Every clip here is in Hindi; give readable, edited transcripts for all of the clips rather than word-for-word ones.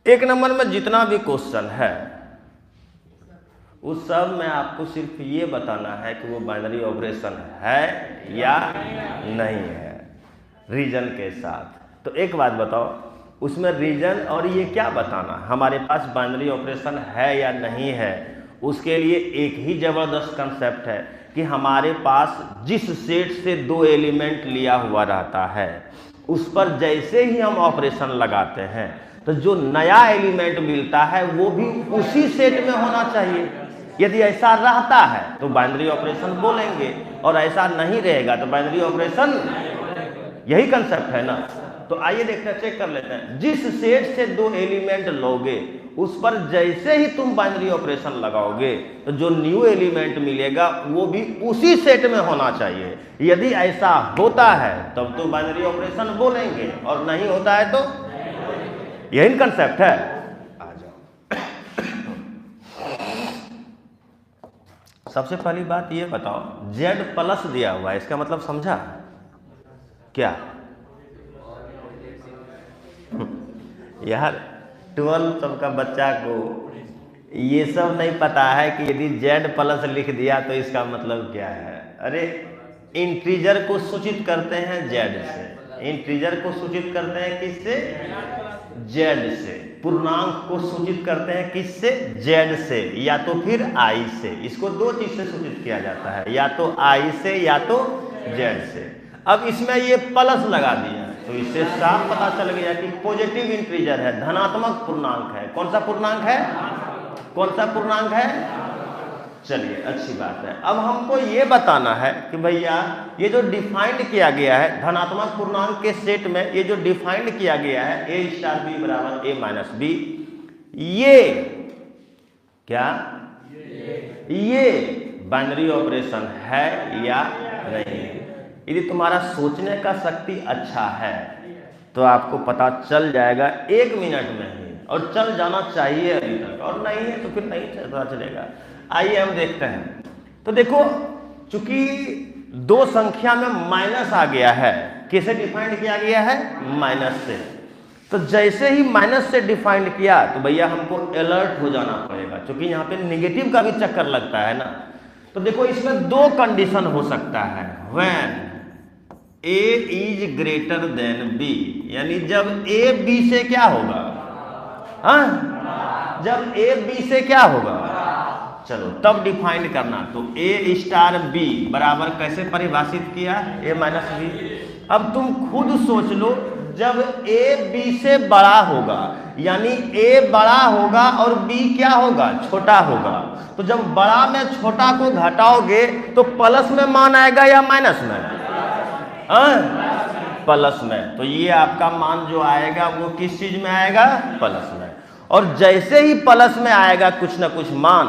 एक नंबर में जितना भी क्वेश्चन है उस सब में आपको सिर्फ ये बताना है कि वो बाइनरी ऑपरेशन है या नहीं है, रीजन के साथ। तो एक बात बताओ, उसमें रीजन और ये क्या बताना, हमारे पास बाइनरी ऑपरेशन है या नहीं है, उसके लिए एक ही ज़बरदस्त कंसेप्ट है कि हमारे पास जिस सेट से दो एलिमेंट लिया हुआ रहता है उस पर जैसे ही हम ऑपरेशन लगाते हैं तो जो नया एलिमेंट मिलता है वो भी उसी सेट में होना चाहिए। यदि ऐसा रहता है तो बाइनरी ऑपरेशन बोलेंगे, और ऐसा नहीं रहेगा तो बाइनरी ऑपरेशन, यही कंसेप्ट है ना। तो आइए देखते हैं, चेक कर लेते हैं। जिस सेट से दो एलिमेंट लोगे उस पर जैसे ही तुम बाइनरी ऑपरेशन लगाओगे तो जो न्यू एलिमेंट मिलेगा वो भी उसी सेट में होना चाहिए। यदि ऐसा होता है तब तो बाइनरी ऑपरेशन बोलेंगे, और नहीं होता है तो यही कंसेप्ट है। आ जाओ, सबसे पहली बात ये बताओ, Z प्लस दिया हुआ है, इसका मतलब समझा क्या? यार 12 सबका बच्चा को ये सब नहीं पता है कि यदि Z प्लस लिख दिया तो इसका मतलब क्या है। अरे इंटीजर को सूचित करते हैं Z से, इंटीजर को सूचित करते हैं किससे? Z से। पूर्णांक को सूचित करते हैं किससे? Z से या तो फिर I से। इसको दो चीज से सूचित किया जाता है, या तो I से या तो Z से। अब इसमें ये प्लस लगा दिया तो इससे साफ पता चल गया कि पॉजिटिव इंटीजर है, धनात्मक पूर्णांक है। कौन सा पूर्णांक है? कौन सा पूर्णांक है? चलिए अच्छी बात है। अब हमको ये बताना है कि भैया ये जो डिफाइंड किया गया है धनात्मक पूर्णांक के सेट में, ये जो डिफाइंड किया गया है a स्टार b बराबर a माइनस b, ये क्या, ये बाइनरी ऑपरेशन है या नहीं? यदि तुम्हारा सोचने का शक्ति अच्छा है तो आपको पता चल जाएगा 1 मिनट में ही, और चल जाना चाहिए अभी तक, और नहीं है तो फिर नहीं पता चलेगा। आइए हम देखते हैं। तो देखो, चूंकि दो संख्या में माइनस आ गया है, कैसे डिफाइंड किया गया है? माइनस से। तो जैसे ही माइनस से डिफाइंड किया तो भैया हमको अलर्ट हो जाना पड़ेगा, क्योंकि यहाँ पे नेगेटिव का भी चक्कर लगता है ना। तो देखो इसमें दो कंडीशन हो सकता है, when a is greater than b, यानी जब a b से क्या होगा? हाँ, जब a b से क्या होगा? चलो तब डिफाइन करना। तो a स्टार b बराबर कैसे परिभाषित किया? a minus b। अब तुम खुद सोच लो, जब a b से बड़ा होगा यानी a बड़ा होगा और b क्या होगा? छोटा होगा। तो जब बड़ा में छोटा को घटाओगे तो प्लस में मान आएगा या माइनस में? प्लस में। तो ये आपका मान जो आएगा वो किस चीज में आएगा? प्लस में। और जैसे ही प्लस में आएगा कुछ ना कुछ मान,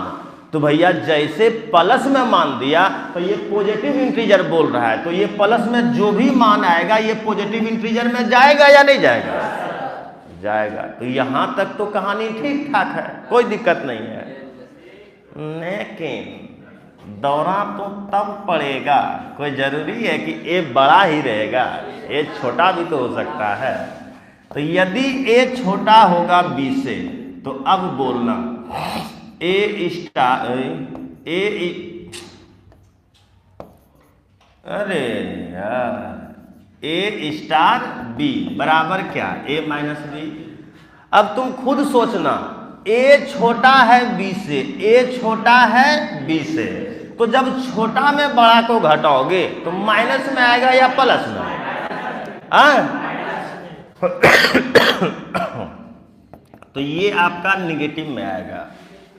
तो भैया जैसे प्लस में मान दिया तो ये पॉजिटिव इंटीजर बोल रहा है, तो ये प्लस में जो भी मान आएगा ये पॉजिटिव इंटीजर में जाएगा या नहीं जाएगा? जाएगा। तो यहां तक तो कहानी ठीक ठाक है, कोई दिक्कत नहीं है। लेकिन दौरा तो तब पड़ेगा, कोई जरूरी है कि ए बड़ा ही रहेगा, ए छोटा भी तो हो सकता है। तो यदि ए छोटा होगा b से तो अब बोलना ए स्टार अरे यार ए स्टार b बराबर क्या? a minus b। अब तुम खुद सोचना, a छोटा है b से, a छोटा है b से, तो जब छोटा में बड़ा को घटाओगे तो माइनस में आएगा या प्लस में? तो ये आपका निगेटिव में आएगा।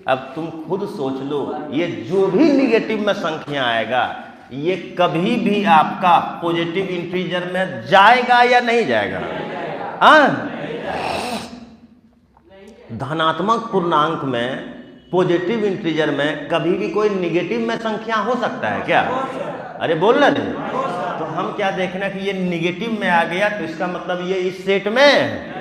अब तुम खुद सोच लो, ये जो भी निगेटिव में संख्या आएगा ये कभी भी आपका पॉजिटिव इंटीजर में जाएगा या नहीं जाएगा? धनात्मक पूर्णांक में, पॉजिटिव इंटीजर में कभी भी कोई निगेटिव में संख्या हो सकता है क्या? अरे बोल ना नहीं। तो हम क्या देखना कि ये निगेटिव में आ गया तो इसका मतलब ये इस सेट में।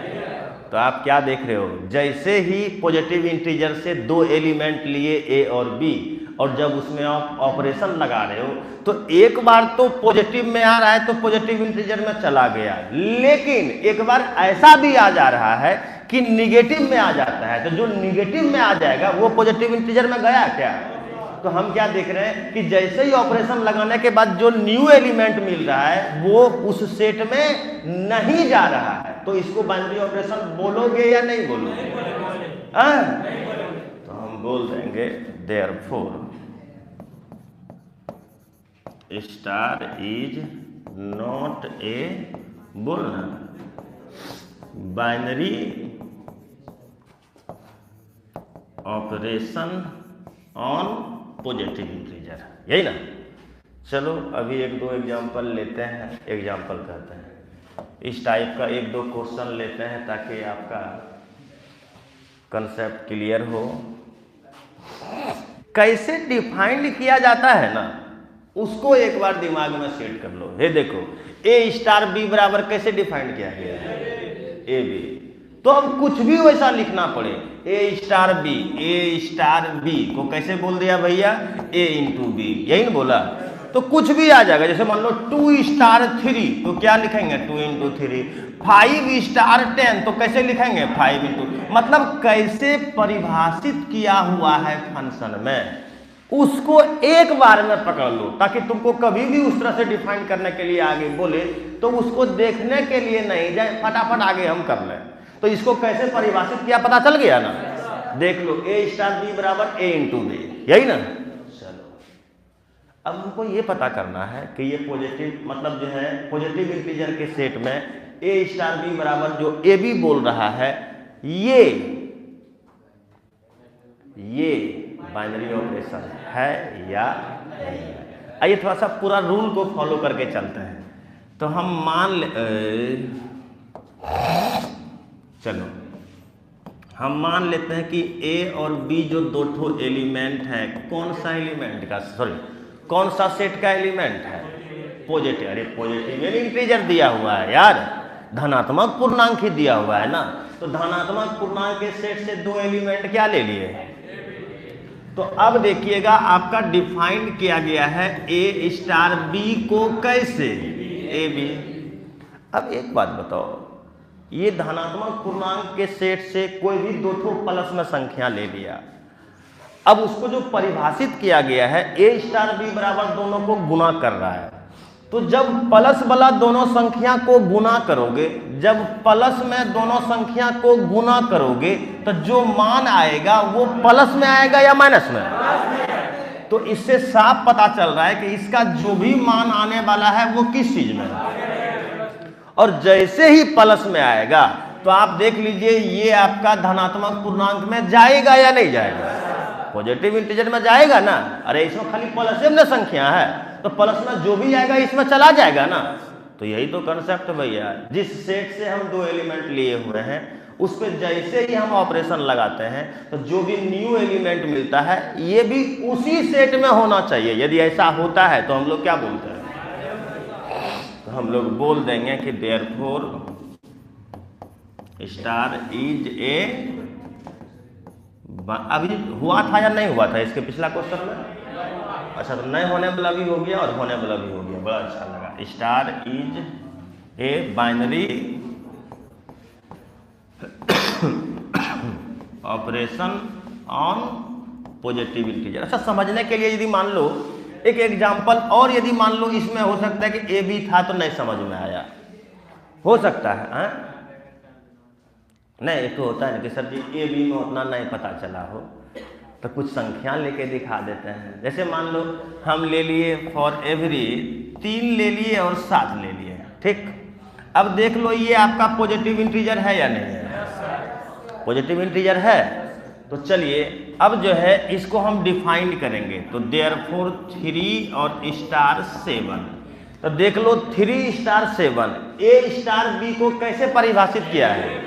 तो आप क्या देख रहे हो, जैसे ही पॉजिटिव इंटीजर से दो एलिमेंट लिए a और b, और जब उसमें आप ऑपरेशन लगा रहे हो तो एक बार तो पॉजिटिव में आ रहा है तो पॉजिटिव इंटीजर में चला गया, लेकिन एक बार ऐसा भी आ जा रहा है कि निगेटिव में आ जाता है, तो जो निगेटिव में आ जाएगा वो पॉजिटिव इंटीजर में गया क्या? तो हम क्या देख रहे हैं कि जैसे ही ऑपरेशन लगाने के बाद जो न्यू एलिमेंट मिल रहा है वो उस सेट में नहीं जा रहा है, तो इसको बाइनरी ऑपरेशन बोलोगे या नहीं बोलोगे? तो हम बोल देंगे therefore star is not a, बोलना, binary operation on positive integer, यही ना। चलो अभी एक दो एग्जांपल लेते हैं, एग्जांपल करते हैं, इस टाइप का एक दो क्वेश्चन लेते हैं ताकि आपका कंसेप्ट क्लियर हो। कैसे डिफाइंड किया जाता है ना, उसको एक बार दिमाग में सेट कर लो। ये देखो ए स्टार बी बराबर कैसे डिफाइंड किया गया है, ए बी, तो अब कुछ भी वैसा लिखना पड़े, ए स्टार बी को कैसे बोल दिया भैया, ए इंटू बी, यही ना बोला, तो कुछ भी आ जाएगा। जैसे मान लो 2 स्टार 3, तो क्या लिखेंगे 2 इंटू 3, 5 स्टार 10, तो कैसे लिखेंगे 5 इंटू, मतलब कैसे परिभाषित किया हुआ है फंक्शन में, उसको एक बार में पकड़ लो ताकि तुमको कभी भी उस तरह से डिफाइन करने के लिए आगे बोले तो उसको देखने के लिए नहीं जाए, फटाफट आगे हम कर लें। तो इसको कैसे परिभाषित किया पता चल गया ना, देख लो ए स्टार बी बराबर ए इंटू बी, यही ना। चलो अब हमको ये पता करना है कि ये पॉजिटिव, मतलब जो है पॉजिटिव इंटीजर के सेट में ए स्टार बी बराबर जो ए बी बोल रहा है ये बाइनरी ऑपरेशन है या नहीं है। आइए थोड़ा सा पूरा रूल को फॉलो करके चलते हैं। तो हम मान ले, चलो हम मान लेते हैं कि ए और बी जो दो ठो एलिमेंट है, कौन सा एलिमेंट का, सॉरी कौन सा सेट का एलिमेंट है, पॉजिटिव। अरे पॉजिटिव इंटीजर दिया हुआ है यार, धनात्मक पूर्णांक ही दिया हुआ है ना, तो धनात्मक पूर्णांक के सेट से दो एलिमेंट क्या ले लिए। तो अब देखिएगा आपका डिफाइन किया गया है ए स्टार बी को कैसे, ए बी। अब एक बात बताओ, ये धनात्मक पूर्णांक के सेट से कोई भी दो ठो प्लस में संख्या ले लिया, अब उसको जो परिभाषित किया गया है ए स्टार बी बराबर दोनों को गुना कर रहा है, तो जब प्लस वाला दोनों संख्या को गुना करोगे, जब प्लस में दोनों संख्या को गुना करोगे तो जो मान आएगा वो प्लस में आएगा या माइनस में। तो इससे साफ पता चल रहा है कि इसका जो भी मान आने वाला है वो किस चीज में है, और जैसे ही प्लस में आएगा तो आप देख लीजिए ये आपका धनात्मक पूर्णांक में जाएगा या नहीं जाएगा, पॉजिटिव इंटीजर में जाएगा ना। अरे इसमें खाली प्लस में संख्या है तो प्लस में जो भी आएगा इसमें चला जाएगा ना। तो यही तो कंसेप्ट भैया, जिस सेट से हम दो एलिमेंट लिए हुए हैं उस पर जैसे ही हम ऑपरेशन लगाते हैं तो जो भी न्यू एलिमेंट मिलता है ये भी उसी सेट में होना चाहिए। यदि ऐसा होता है तो हम लोग क्या बोलते हैं, तो हम लोग बोल देंगे कि देयरफॉर स्टार इज ए, अभी हुआ था या नहीं हुआ था इसके पिछला क्वेश्चन में, अच्छा तो नहीं होने वाला भी हो गया और होने वाला भी हो गया, बड़ा अच्छा लगा। Star is a binary operation on positive integer. अच्छा समझने के लिए यदि मान लो एक एग्जांपल और, यदि मान लो इसमें हो सकता है कि ए बी था तो नहीं समझ में आया, हो सकता है नहीं, एक तो होता है ना कि सर जी ए बी में उतना नहीं पता चला हो तो कुछ संख्या लेके दिखा देते हैं। जैसे मान लो हम ले लिए फॉर एवरी 3 ले लिए और 7 ले लिए, ठीक। अब देख लो ये आपका पॉजिटिव इंटीजर है या नहीं है, पॉजिटिव इंटीजर है। तो चलिए अब जो है इसको हम डिफाइन करेंगे, तो देयरफॉर 3 और स्टार 7, तो देख लो 3 स्टार 7 ए स्टार बी को कैसे परिभाषित किया है,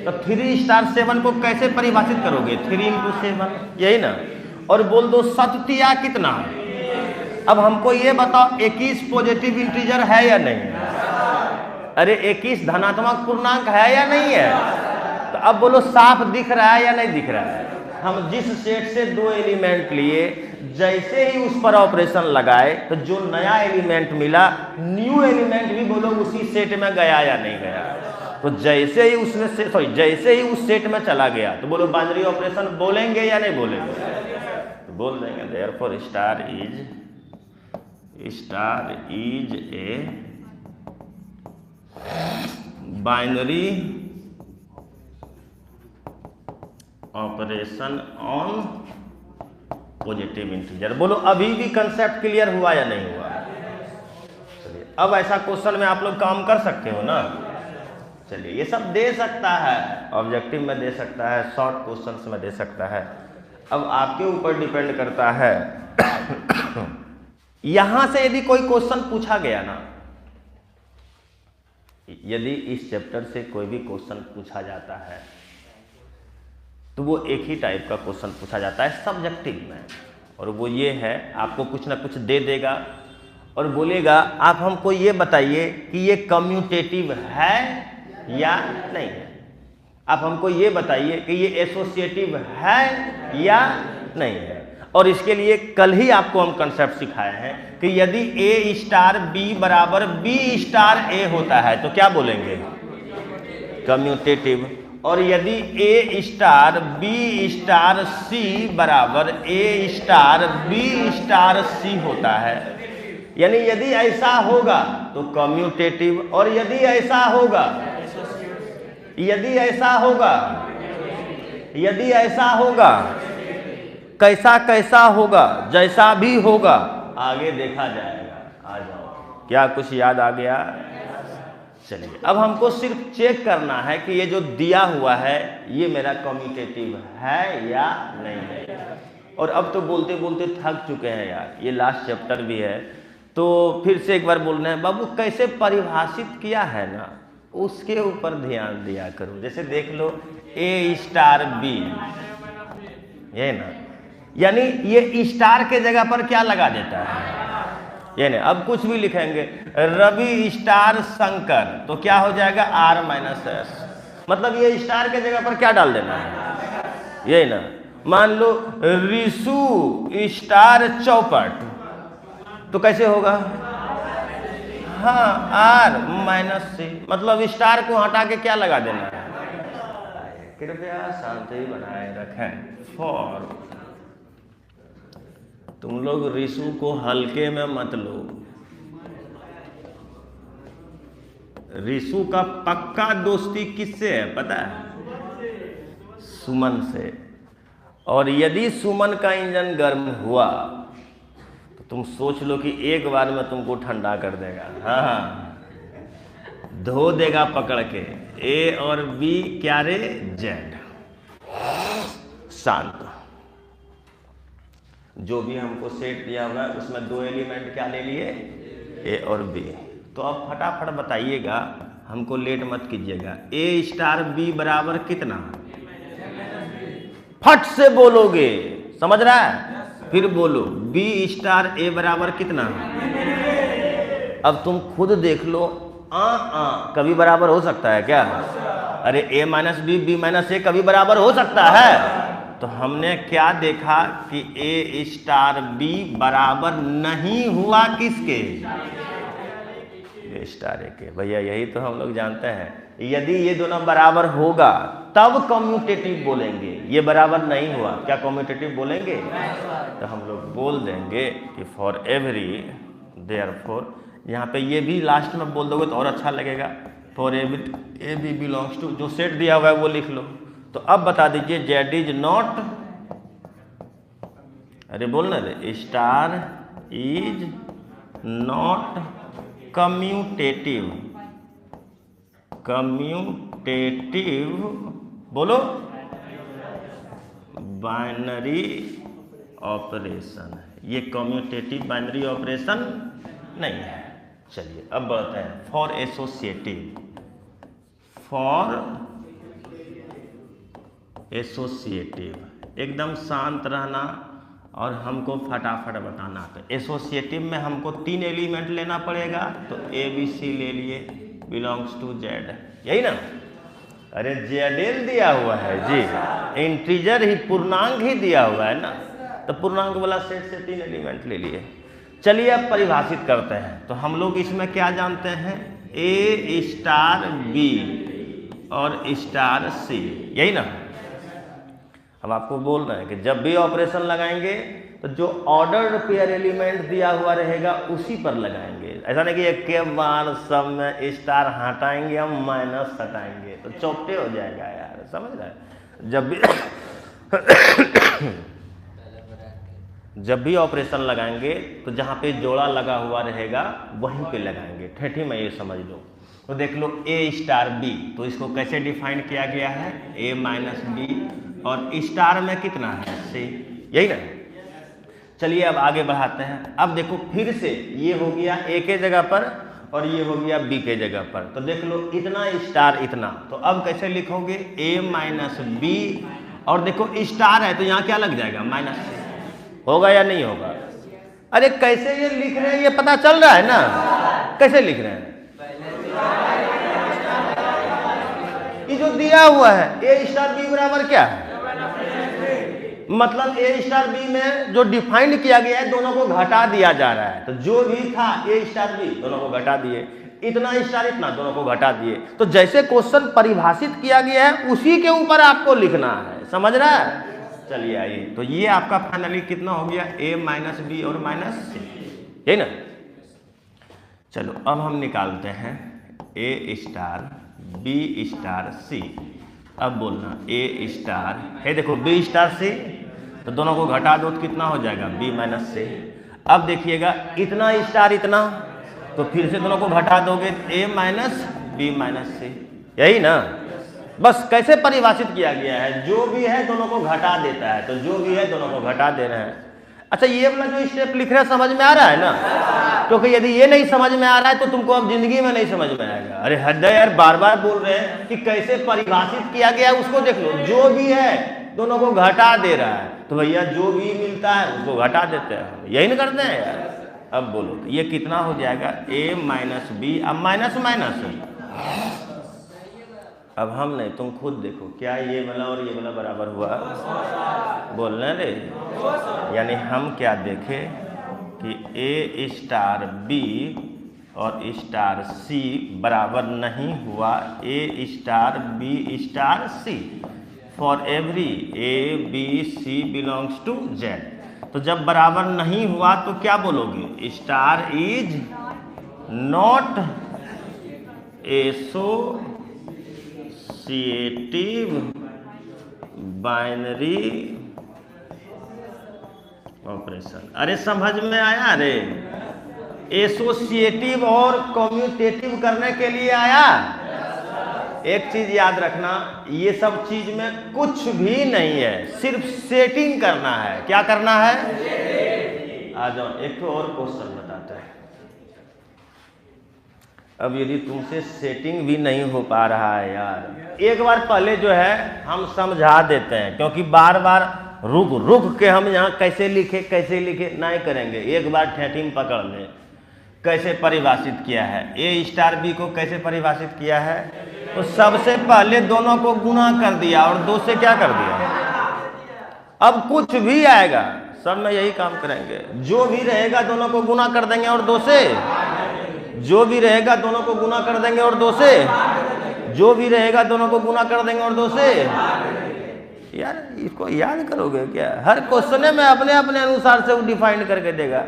तो 3 स्टार 7 को कैसे परिभाषित करोगे, 3 इंटू 7, यही ना। और बोल दो सत्या कितना, अब हमको ये बताओ 21 पॉजिटिव इंटीजर है या नहीं, अरे 21 धनात्मक पूर्णांक है या नहीं है। तो अब बोलो साफ दिख रहा है या नहीं दिख रहा है। हम जिस सेट से दो एलिमेंट लिए जैसे ही उस पर ऑपरेशन लगाए तो जो नया एलिमेंट मिला, न्यू एलिमेंट भी बोलो उसी सेट में गया या नहीं गया। तो जैसे ही उसमें से जैसे ही उस सेट में चला गया तो बोलो बाइनरी ऑपरेशन बोलेंगे या नहीं बोलेंगे? तो बोल देंगे therefore star is a binary operation on positive integer. बोलो अभी भी कंसेप्ट क्लियर हुआ या नहीं हुआ? चलिए अब ऐसा क्वेश्चन में आप लोग काम कर सकते हो ना। चलिए ये सब दे सकता है, ऑब्जेक्टिव में दे सकता है, शॉर्ट क्वेश्चंस में दे सकता है, अब आपके ऊपर डिपेंड करता है। यहां से यदि कोई क्वेश्चन पूछा गया ना, यदि इस चैप्टर से कोई भी क्वेश्चन पूछा जाता है तो वो एक ही टाइप का क्वेश्चन पूछा जाता है सब्जेक्टिव में, और वो ये है आपको कुछ ना कुछ दे देगा और बोलेगा आप हमको ये बताइए कि ये कम्यूटेटिव है या नहीं है। आप हमको ये बताइए कि ये एसोसिएटिव है या नहीं है। और इसके लिए कल ही आपको हम कंसेप्ट सिखाए हैं कि यदि ए स्टार बी बराबर बी स्टार ए होता है तो क्या बोलेंगे? कम्यूटेटिव। और यदि ए स्टार बी स्टार सी बराबर ए स्टार बी स्टार सी होता है, यानी यदि ऐसा होगा तो कम्यूटेटिव, और यदि ऐसा होगा कैसा होगा, जैसा भी होगा आगे देखा जाएगा। आ जाओ, क्या कुछ याद आ गया? चलिए अब हमको सिर्फ चेक करना है कि ये जो दिया हुआ है ये मेरा कम्यूटेटिव है या नहीं है। और अब तो बोलते बोलते थक चुके हैं यार, ये लास्ट चैप्टर भी है, तो फिर से एक बार बोल रहे हैं बाबू कैसे परिभाषित किया है ना उसके ऊपर ध्यान दिया करो। जैसे देख लो ए स्टार बी, ये ना, यानी ये स्टार के जगह पर क्या लगा देता है? ये नहीं, अब कुछ भी लिखेंगे रवि स्टार शंकर तो क्या हो जाएगा? R minus S. मतलब ये स्टार के जगह पर क्या डाल देना है? यही ना। मान लो रिशु स्टार चौपट तो कैसे होगा? हाँ, आर माइनस सी। मतलब स्टार को हटा के क्या लगा देना है? कृपया शांति बनाए रखें। फॉर तुम लोग रिशु को हल्के में मत लो। रिशु का पक्का दोस्ती किससे है पता है? सुमन से। और यदि सुमन का इंजन गर्म हुआ तो तुम सोच लो कि एक बार में तुमको ठंडा कर देगा। हाँ, धो देगा पकड़ के। ए और बी क्या रे? जेड। शांत। जो भी हमको सेट दिया हुआ है उसमें दो एलिमेंट क्या ले लिए? ए और बी। तो अब फटाफट बताइएगा, हमको लेट मत कीजिएगा। ए स्टार बी बराबर कितना? फट से बोलोगे, समझ रहा है? फिर बोलो बी स्टार ए बराबर कितना? अब तुम खुद देख लो। कभी बराबर हो सकता है क्या? अरे ए माइनस बी माइनस ए कभी बराबर हो सकता है? तो हमने क्या देखा कि ए स्टार बी बराबर नहीं हुआ किसके? ए स्टार ए के। भैया यही तो हम लोग जानते हैं। यदि ये दोनों बराबर होगा तब कम्यूटेटिव बोलेंगे। ये बराबर नहीं हुआ, क्या कम्यूटेटिव बोलेंगे? तो हम लोग बोल देंगे कि फॉर एवरी, देयरफॉर, यहाँ पे ये भी लास्ट में बोल दोगे तो और अच्छा लगेगा। For every A b belongs to, जो सेट दिया हुआ है वो लिख लो। तो अब बता दीजिए जेड इज नॉट, अरे बोलना रे, star is not commutative. Commutative बोलो, बाइनरी ऑपरेशन। ये कम्यूटेटिव बाइनरी ऑपरेशन नहीं है। चलिए अब बढ़ते हैं फॉर एसोसिएटिव। फॉर एसोसिएटिव एकदम शांत रहना और हमको फटाफट बताना। तो एसोसिएटिव में हमको 3 एलिमेंट लेना पड़ेगा, तो ए बी सी ले लिए, बिलोंग्स टू जेड, यही ना? अरे जेड दिया हुआ है जी, इंटीजर ही, पूर्णांक ही दिया हुआ है ना, तो पूर्णांक वाला सेट से 3 एलिमेंट ले लिए। चलिए अब परिभाषित करते हैं। तो हम लोग इसमें क्या जानते हैं? ए स्टार बी और स्टार सी, यही ना। अब आपको बोल रहे हैं कि जब भी ऑपरेशन लगाएंगे तो जो ऑर्डर्ड पेयर एलिमेंट दिया हुआ रहेगा उसी पर लगाएंगे। ऐसा नहीं कि एक के बार सब में स्टार हटाएंगे हम माइनस हटाएंगे तो चौपटे हो जाएगा यार, समझ रहे हैं। जब भी ऑपरेशन लगाएंगे तो जहाँ पे जोड़ा लगा हुआ रहेगा वहीं पे लगाएंगे। ठेठी में ये समझ लो। तो देख लो ए स्टार बी, तो इसको कैसे डिफाइन किया गया है, ए माइनस बी, और स्टार में कितना है सी, यही ना। चलिए अब आगे बढ़ाते हैं। अब देखो फिर से ये हो गया ए के जगह पर और ये हो गया बी के जगह पर। तो देख लो इतना स्टार इतना, तो अब कैसे लिखोगे, ए माइनस बी, और देखो स्टार है तो यहाँ क्या लग जाएगा, माइनस सी। होगा या नहीं होगा? अरे कैसे ये लिख रहे हैं ये पता चल रहा है ना, कैसे लिख रहे हैं, ये जो दिया हुआ है ए स्टार बी बराबर क्या है, मतलब ए स्टार बी में जो डिफाइंड किया गया है दोनों को घटा दिया जा रहा है। तो जो भी था ए स्टार बी दोनों को घटा दिए, इतना स्टार इतना दोनों को घटा दिए। तो जैसे क्वेश्चन परिभाषित किया गया है उसी के ऊपर आपको लिखना है, समझ रहा है। चलिए आइए, तो ये आपका फाइनली कितना हो गया, ए माइनस बी और माइनस सी, यही ना। चलो अब हम निकालते हैं ए स्टार बी स्टार सी। अब बोलना ए स्टार है, देखो बी स्टार सी, तो दोनों को घटा दो तो कितना हो जाएगा, बी माइनस सी। अब देखिएगा इतना स्टार इतना, तो फिर से दोनों को घटा दोगे, ए माइनस बी माइनस सी, यही ना। बस कैसे परिभाषित किया गया है, जो भी है दोनों को घटा देता है, तो जो भी है दोनों को घटा दे रहे हैं। अच्छा ये वाला जो स्टेप लिख रहे हैं समझ में आ रहा है ना, क्योंकि यदि ये नहीं समझ में आ रहा है तो तुमको अब जिंदगी में नहीं समझ में आएगा। अरे हद है यार, बार बार बोल रहे हैं कि कैसे परिभाषित किया गया है, उसको देख लो, जो भी है दोनों को घटा दे रहा है, तो भैया जो भी मिलता है उसको घटा देते हैं, यही ना करते हैं यार। अब बोलो तो ये कितना हो जाएगा, ए माइनस बी, अब माइनस माइनस, अब हम नहीं तुम खुद देखो क्या ये वाला और ये वाला बराबर हुआ, बोलने रे। यानी हम क्या देखें कि ए स्टार बी और स्टार सी बराबर नहीं हुआ ए star B star C for every A B C belongs to Z. तो जब बराबर नहीं हुआ तो क्या बोलोगे, star is not associative binary operation. अरे समझ में आया रे, एसोसिएटिव और कम्यूटेटिव करने के लिए आया। एक चीज याद रखना, ये सब चीज में कुछ भी नहीं है, सिर्फ सेटिंग करना है। क्या करना है, आ जाओ एक तो और क्वेश्चन बताते हैं। अब यदि तुमसे सेटिंग भी नहीं हो पा रहा है यार, एक बार पहले जो है हम समझा देते हैं, क्योंकि बार बार रुक रुक के हम यहाँ कैसे लिखे नहीं करेंगे। एक बार ठेठी में पकड़ ले, कैसे परिभाषित किया है, ए स्टार बी को कैसे परिभाषित किया है, तो सबसे पहले दोनों को गुना कर दिया और दो से क्या कर दिया। अब कुछ भी आएगा सब में यही काम करेंगे, जो भी रहेगा दोनों को गुना कर देंगे और दो से, जो भी रहेगा दोनों को गुना कर देंगे और दो से, जो भी रहेगा दोनों को गुना कर देंगे और दो से। यार इसको याद करोगे क्या, हर क्वेश्चन में अपने अपने अनुसार से वो डिफाइन करके देगा,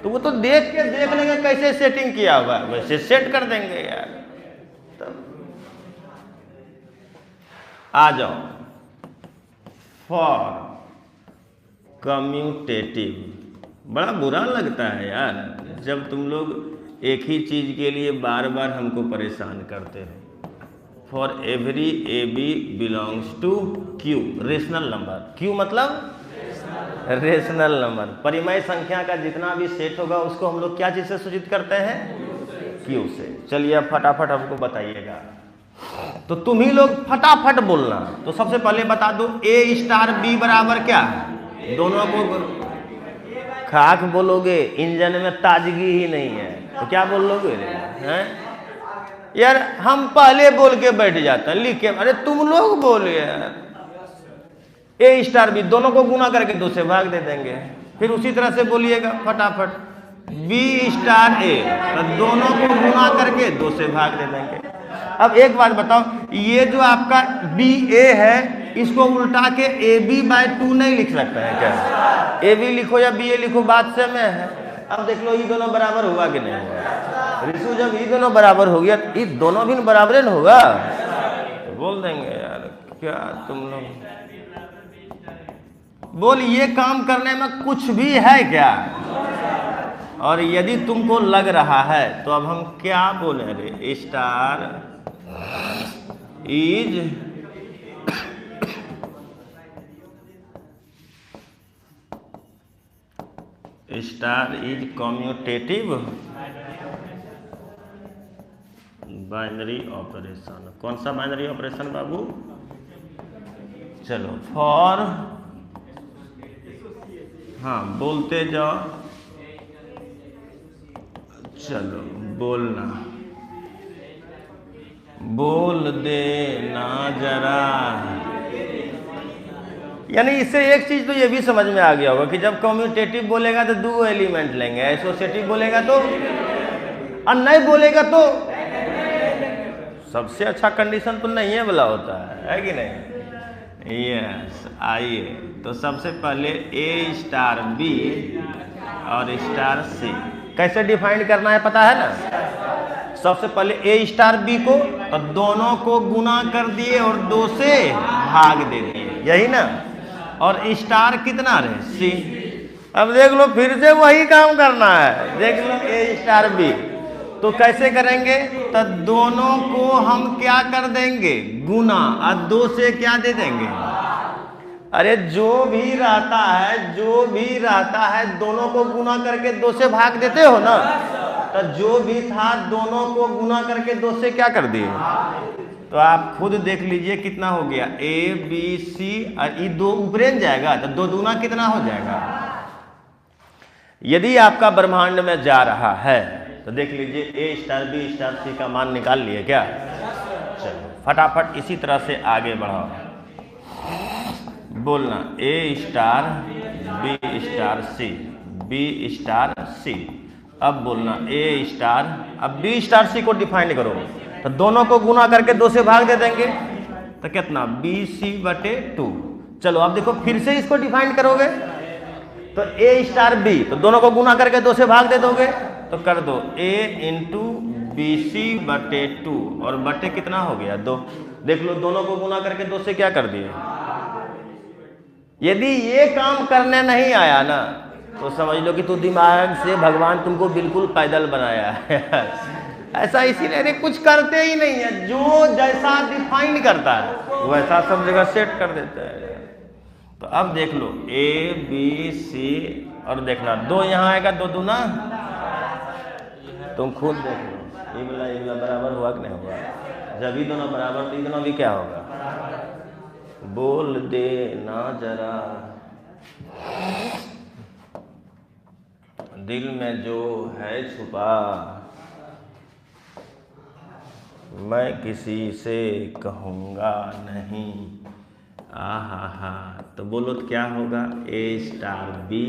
तो वो तो देख लेंगे कैसे सेटिंग किया हुआ है, वैसे सेट कर देंगे यार। तब आ जाओ फॉर कम्यूटेटिव। बड़ा बुरा लगता है यार जब तुम लोग एक ही चीज के लिए बार बार हमको परेशान करते हो। For every A b belongs to Q rational number, Q मतलब रेशनल नंबर, परिमेय संख्या का जितना भी सेट होगा उसको हम लोग क्या चीज से सूचित करते हैं, क्यू से। चलिए अब फटाफट हमको बताइएगा, तो तुम ही लोग फटाफट बोलना। तो सबसे पहले बता दो ए स्टार बी बराबर क्या है, दोनों को खाक बोलोगे, इंजन में ताजगी ही नहीं है तो क्या बोलोगे हैं यार। हम पहले बोल के बैठ जाते हैं लिख के, अरे तुम लोग बोलो यार। ए स्टार बी दोनों को गुना करके दो से भाग दे देंगे, फिर उसी तरह से बोलिएगा फटाफट बी स्टार ए, तो दोनों को गुना करके दो से भाग दे देंगे। अब एक बात बताओ, ये जो आपका बी ए है, इसको उल्टा के ए बी बाय 2 नहीं लिख सकते हैं क्या? ए बी लिखो या बी ए लिखो, बात से में है। अब देख लो ये दोनों बराबर हुआ कि नहीं हुआ? रिशु जब ये दोनों बराबर हो गया, ये दोनों भी बराबर न होगा, तो बोल देंगे यार क्या तुम लोग, बोल ये काम करने में कुछ भी है क्या? और यदि तुमको लग रहा है तो अब हम क्या बोले रे, star is commutative binary operation. कौन सा बाइनरी ऑपरेशन बाबू? चलो फॉर, हाँ बोलते जाओ, चलो बोलना, बोल देना जरा। यानी इससे एक चीज तो ये भी समझ में आ गया होगा कि जब कम्यूटेटिव बोलेगा तो 2 एलिमेंट लेंगे, एसोसिएटिव बोलेगा तो, और नहीं बोलेगा तो सबसे अच्छा कंडीशन तो नहीं है बोला होता है कि नहीं? यस, आइए तो सबसे पहले ए स्टार बी और स्टार सी कैसे डिफाइन करना है पता है ना? सबसे पहले ए स्टार बी को तो दोनों को गुना कर दिए और 2 से भाग दे दिए, यही ना? और स्टार कितना रहे? सी। अब देख लो फिर से वही काम करना है, देख लो ए स्टार बी, तो कैसे करेंगे? तो दोनों को हम क्या कर देंगे? गुना, और 2 से क्या दे देंगे? अरे जो भी रहता है दोनों को गुना करके 2 से भाग देते हो ना, तो जो भी था दोनों को गुना करके 2 से क्या कर दिए? तो आप खुद देख लीजिए कितना हो गया, ए बी सी, और ये 2 ऊपर जाएगा तो 2 दूना कितना हो जाएगा? यदि आपका ब्रह्मांड में जा रहा है तो देख लीजिए ए स्टार बी स्टार सी का मान निकाल लिए क्या? चलो फटाफट इसी तरह से आगे बढ़ाओ, बोलना ए स्टार बी स्टार सी, बी स्टार सी। अब बोलना ए स्टार, अब बी स्टार सी को डिफाइन करो तो दोनों को गुना करके 2 से भाग दे देंगे तो कितना? बी सी बटे 2। चलो अब देखो फिर से इसको डिफाइन करोगे तो ए स्टार बी, तो दोनों को गुना करके 2 से भाग दे दोगे तो कर दो ए इंटू बी सी बटे 2, और बटे कितना हो गया? 2। देख लो दोनों को गुना करके 2 से क्या कर दिए? यदि ये काम करने नहीं आया ना तो समझ लो कि तू दिमाग से भगवान तुमको बिल्कुल पैदल बनाया है। ऐसा इसीलिए कुछ करते ही नहीं है, जो जैसा डिफाइन करता है वैसा सब जगह सेट कर देता है। तो अब देख लो ए बी सी, और देखना 2 यहाँ आएगा, 2 दूना, तुम खुद देख लो ये वाला बराबर हुआ कि नहीं हुआ? जब ही दोनों बराबर तो ये दोनों भी क्या होगा? बोल देना जरा, दिल में जो है छुपा मैं किसी से कहूँगा नहीं। आहा, तो बोलो तो क्या होगा? ए स्टार बी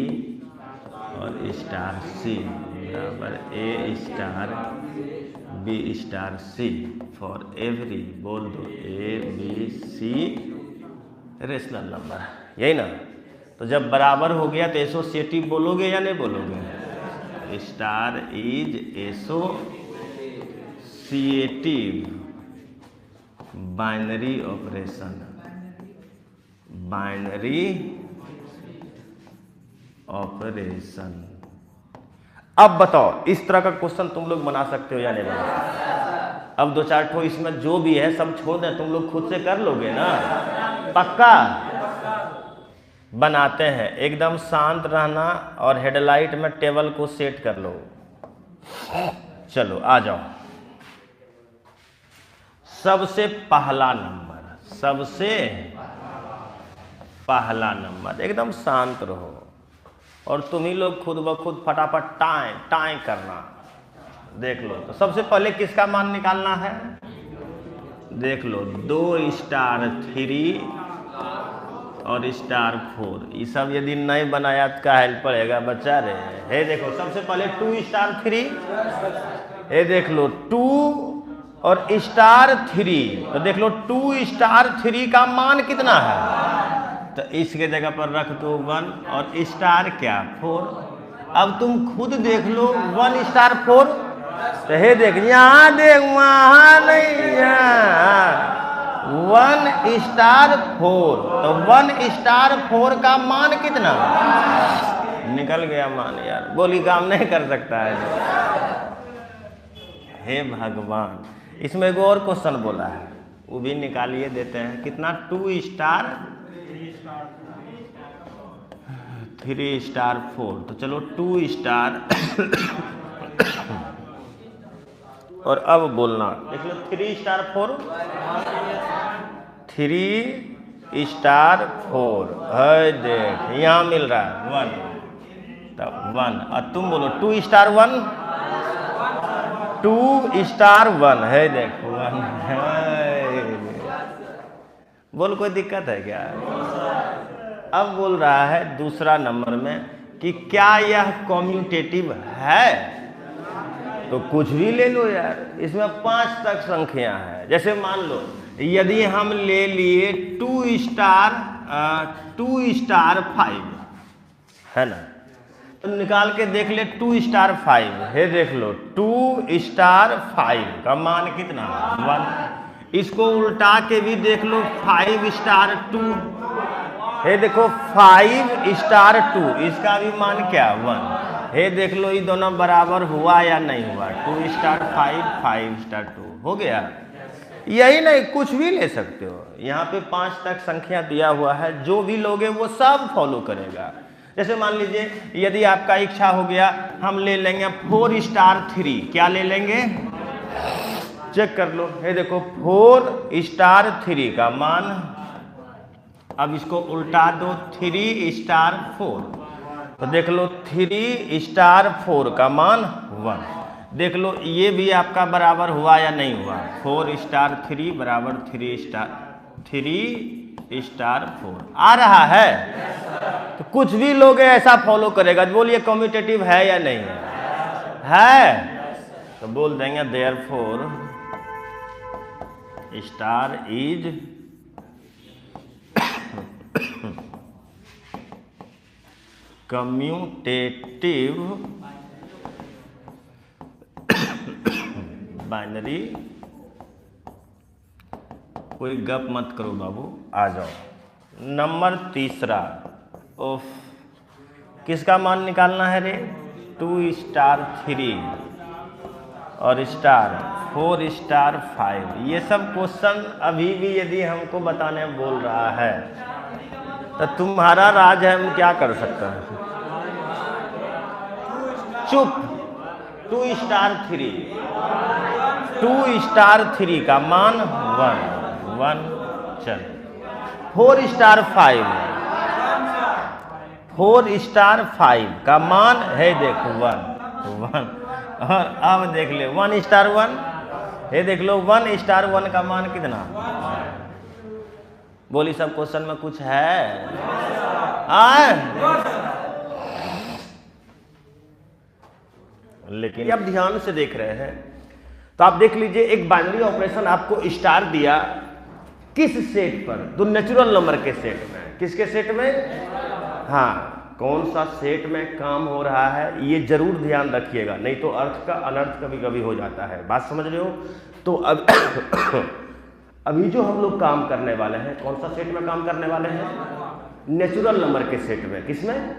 और स्टार सी बराबर A star B star C for every, बोल दो A B C rational number, यही ना? तो जब बराबर हो गया तो एसोसिएटिव बोलोगे या नहीं बोलोगे? Star is associative binary operation, binary operation. अब बताओ इस तरह का क्वेश्चन तुम लोग बना सकते हो या नहीं बना सकते? अब 2-4 ठो इसमें जो भी है सब छोड़ दें, तुम लोग खुद से कर लोगे ना? पक्का? बनाते हैं, एकदम शांत रहना और हेडलाइट में टेबल को सेट कर लो। चलो आ जाओ, सबसे पहला नंबर एकदम शांत रहो और तुम ही लोग खुद ब खुद फटाफट टाएं करना। देख लो तो सबसे पहले किसका मान निकालना है? देख लो 2 स्टार 3 और स्टार 4, ये सब यदि नहीं बनाया तो का हेल्प पड़ेगा बच्चा रे। हे देखो सबसे पहले 2 स्टार 3, ये देख लो 2 और स्टार 3, तो देख लो 2 स्टार 3 का मान कितना है, तो इसके जगह पर रख दो 1 और स्टार क्या 4। अब तुम खुद देख लो 1 स्टार 4, तो हे देख यहाँ देख वहाँ नहीं, यहाँ 1 स्टार 4, तो 1 स्टार 4 का मान कितना, निकल गया मान यार, बोली काम नहीं कर सकता है। हे भगवान, इसमें एक और क्वेश्चन बोला है, वो भी निकालिए देते हैं। कितना 2 स्टार 3 स्टार 4, तो चलो 2 स्टार और अब बोलना देख लो 3 स्टार 4, 3 स्टार 4 है, देख यहाँ मिल रहा है 1, तब 1, और तुम बोलो 2 स्टार 1, 2 स्टार 1 है, देखो 1 है, बोल कोई दिक्कत है क्या। अब बोल रहा है दूसरा नंबर में कि क्या यह कम्यूटेटिव है, तो कुछ भी ले लो यार, इसमें 5 तक संख्या है। जैसे मान लो यदि हम ले लिए 2 स्टार 5 है ना, तो निकाल के देख ले 2 स्टार 5 है, देख लो 2 स्टार 5 का मान कितना 1। इसको उल्टा के भी देख लो 5 स्टार 2 है, देखो 5 स्टार 2, इसका भी मान क्या 1 है, देख लो ये दोनों बराबर हुआ या नहीं हुआ, 2 स्टार 5 5 स्टार 2 हो गया। यही नहीं, कुछ भी ले सकते हो, यहाँ पे 5 तक संख्या दिया हुआ है, जो भी लोगे वो सब फॉलो करेगा। जैसे मान लीजिए यदि आपका इच्छा हो गया, हम ले लेंगे 4 स्टार 3, क्या ले लेंगे चेक कर लो, ये देखो 4 स्टार 3 का मान, अब इसको उल्टा दो 3 स्टार 4, तो देख लो 3 स्टार 4 का मान 1, देख लो ये भी आपका बराबर हुआ या नहीं हुआ, 4 स्टार 3 बराबर 3 स्टार 4 आ रहा है। तो कुछ भी लोग ऐसा फॉलो करेगा, बोलिए कम्यूटेटिव है या नहीं है, तो बोल देंगे therefore star is commutative binary. कोई गप मत करो बाबू, आ जाओ। नंबर तीसरा, ओफ, किसका मान निकालना है रे, 2 स्टार 3 और स्टार 4 स्टार 5। ये सब क्वेश्चन अभी भी यदि हमको बताने बोल रहा है तो तुम्हारा राज है, हम क्या कर सकते हैं। चुप, 2 स्टार 3, 2 स्टार 3 का मान 1 चल, 4 स्टार 5, 4 स्टार 5 का मान है देखो 1 और अब देख ले 1 स्टार 1 है, देख लो 1 स्टार 1 का मान कितना, बोली सब क्वेश्चन में कुछ है लेकिन अब ध्यान से देख रहे हैं तो आप देख लीजिए, एक बाइनरी ऑपरेशन आपको स्टार दिया किस सेट पर, तो नेचुरल नंबर के सेट में। किसके सेट में, हाँ, कौन सा सेट में काम हो रहा है ये जरूर ध्यान रखिएगा, नहीं तो अर्थ का अनर्थ कभी कभी हो जाता है। बात समझ रहे हो। तो अब अभी जो हम लोग काम करने वाले हैं, कौन सा सेट में काम करने वाले हैं, नेचुरल नंबर के सेट में। किसमें,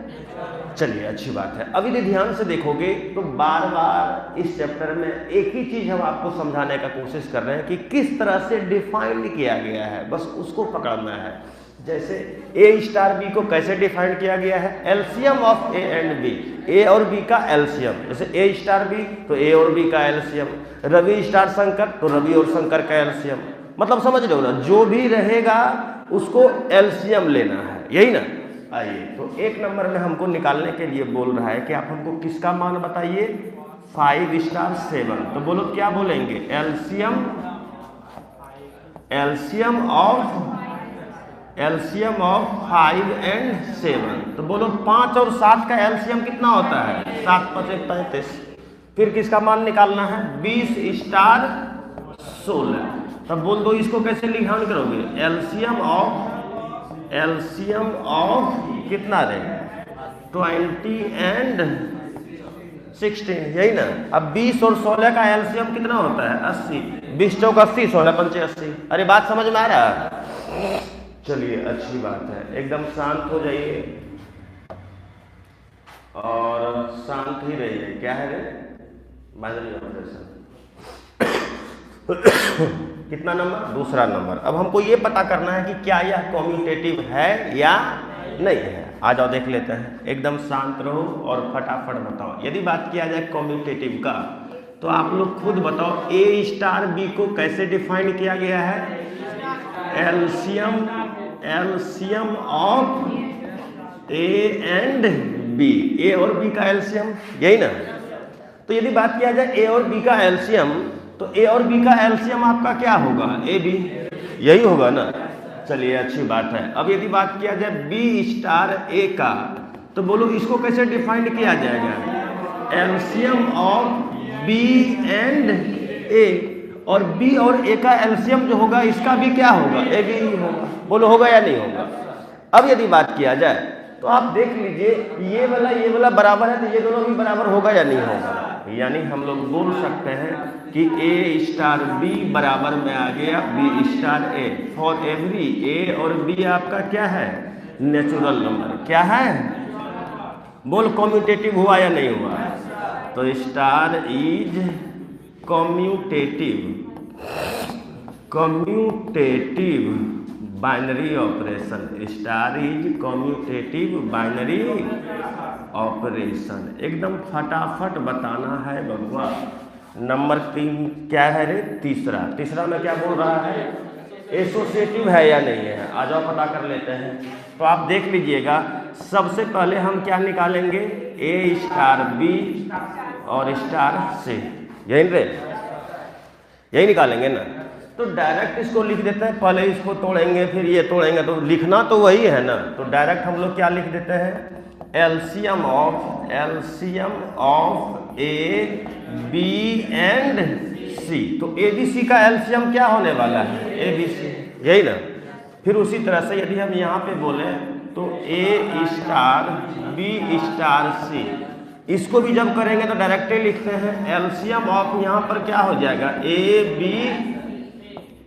चलिए अच्छी बात है। अब यदि ध्यान से देखोगे तो बार बार इस चैप्टर में एक ही चीज हम आपको समझाने का कोशिश कर रहे हैं कि किस तरह से डिफाइन किया गया है, बस उसको पकड़ना है। जैसे ए स्टार बी को कैसे डिफाइन किया गया है, LCM of A and B, A और बी का एलसीएम। जैसे ए स्टार बी तो ए और बी का एलसीएम, रवि स्टार शंकर तो रवि और शंकर का एलसीएम। मतलब समझ रहे हो ना, जो भी रहेगा उसको एलसीएम लेना है, यही ना। आइए, तो एक नंबर में हमको निकालने के लिए बोल रहा है कि आप हमको किसका मान बताइए, 5 स्टार 7। तो बोलो क्या बोलेंगे, एलसीएम ऑफ 5 एंड 7। तो बोलो 5 और 7 का एलसीएम कितना होता है, 7 × 5 = 35। फिर किसका मान निकालना है, 20 स्टार 16। तब बोल दो इसको कैसे लिखान करोगे, एलसीएम ऑफ कितना रे 20 एंड 16, यही ना। अब 20 और 16 का एलसीएम कितना होता है 80, 20 चौक 80, 16 पंचे 80। अरे बात समझ में आ रहा है? चलिए अच्छी बात है, एकदम शांत हो जाइए और शांत ही रहिए। क्या है रे बाइनरी ऑपरेशन कितना नंबर, दूसरा नंबर। अब हमको ये पता करना है कि क्या यह कम्यूटेटिव है या नहीं है। आ जाओ देख लेते हैं, एकदम शांत रहो और फटाफट बताओ। यदि बात किया जाए कम्यूटेटिव का तो आप लोग खुद बताओ ए स्टार बी को कैसे डिफाइन किया गया है, LCM of A and B, A और बी का एलसीएम, यही ना। तो यदि बात किया जाए ए और बी का एलसीएम तो ए और बी का एलसीएम आपका क्या होगा, ए बी, यही होगा ना। चलिए अच्छी बात है। अब यदि बात किया जाए बी स्टार ए का तो बोलो इसको कैसे डिफाइन किया जाएगा, एलसीएम ऑफ बी एंड ए, और बी और ए का एलसीएम जो होगा इसका भी क्या होगा, ए बी ही होगा। बोलो होगा या नहीं होगा। अब यदि बात किया जाए तो आप देख लीजिए ये वाला बराबर है तो ये दोनों भी बराबर होगा या नहीं होगा। यानी हम लोग बोल सकते हैं कि ए स्टार बी बराबर में आ गया B star A. For every A और बी आपका क्या है, नेचुरल नंबर। क्या है, बोल कम्यूटेटिव हुआ या नहीं हुआ। तो star is commutative binary operation, star is commutative binary operation. एकदम फटाफट बताना है बबुआ। नंबर 3 क्या है रे, तीसरा में क्या बोल रहा है, एसोसिएटिव है या नहीं है। आ जाओ पता कर लेते हैं। तो आप देख लीजिएगा, सबसे पहले हम क्या निकालेंगे, ए स्टार बी और स्टार सी, यही निकालेंगे ना। तो डायरेक्ट इसको लिख देते हैं, पहले इसको तोड़ेंगे फिर ये तोड़ेंगे, तो लिखना तो वही है ना। तो डायरेक्ट हम लोग क्या लिख देते हैं, LCM of A B and C. तो ए बी सी का एलसीएम क्या होने वाला है, ए बी सी, यही ना। फिर उसी तरह से यदि हम यहाँ पे बोले तो ए स्टार बी स्टार सी, इसको भी जब करेंगे तो डायरेक्ट लिखते हैं एलसीएम ऑफ, यहाँ पर क्या हो जाएगा, ए बी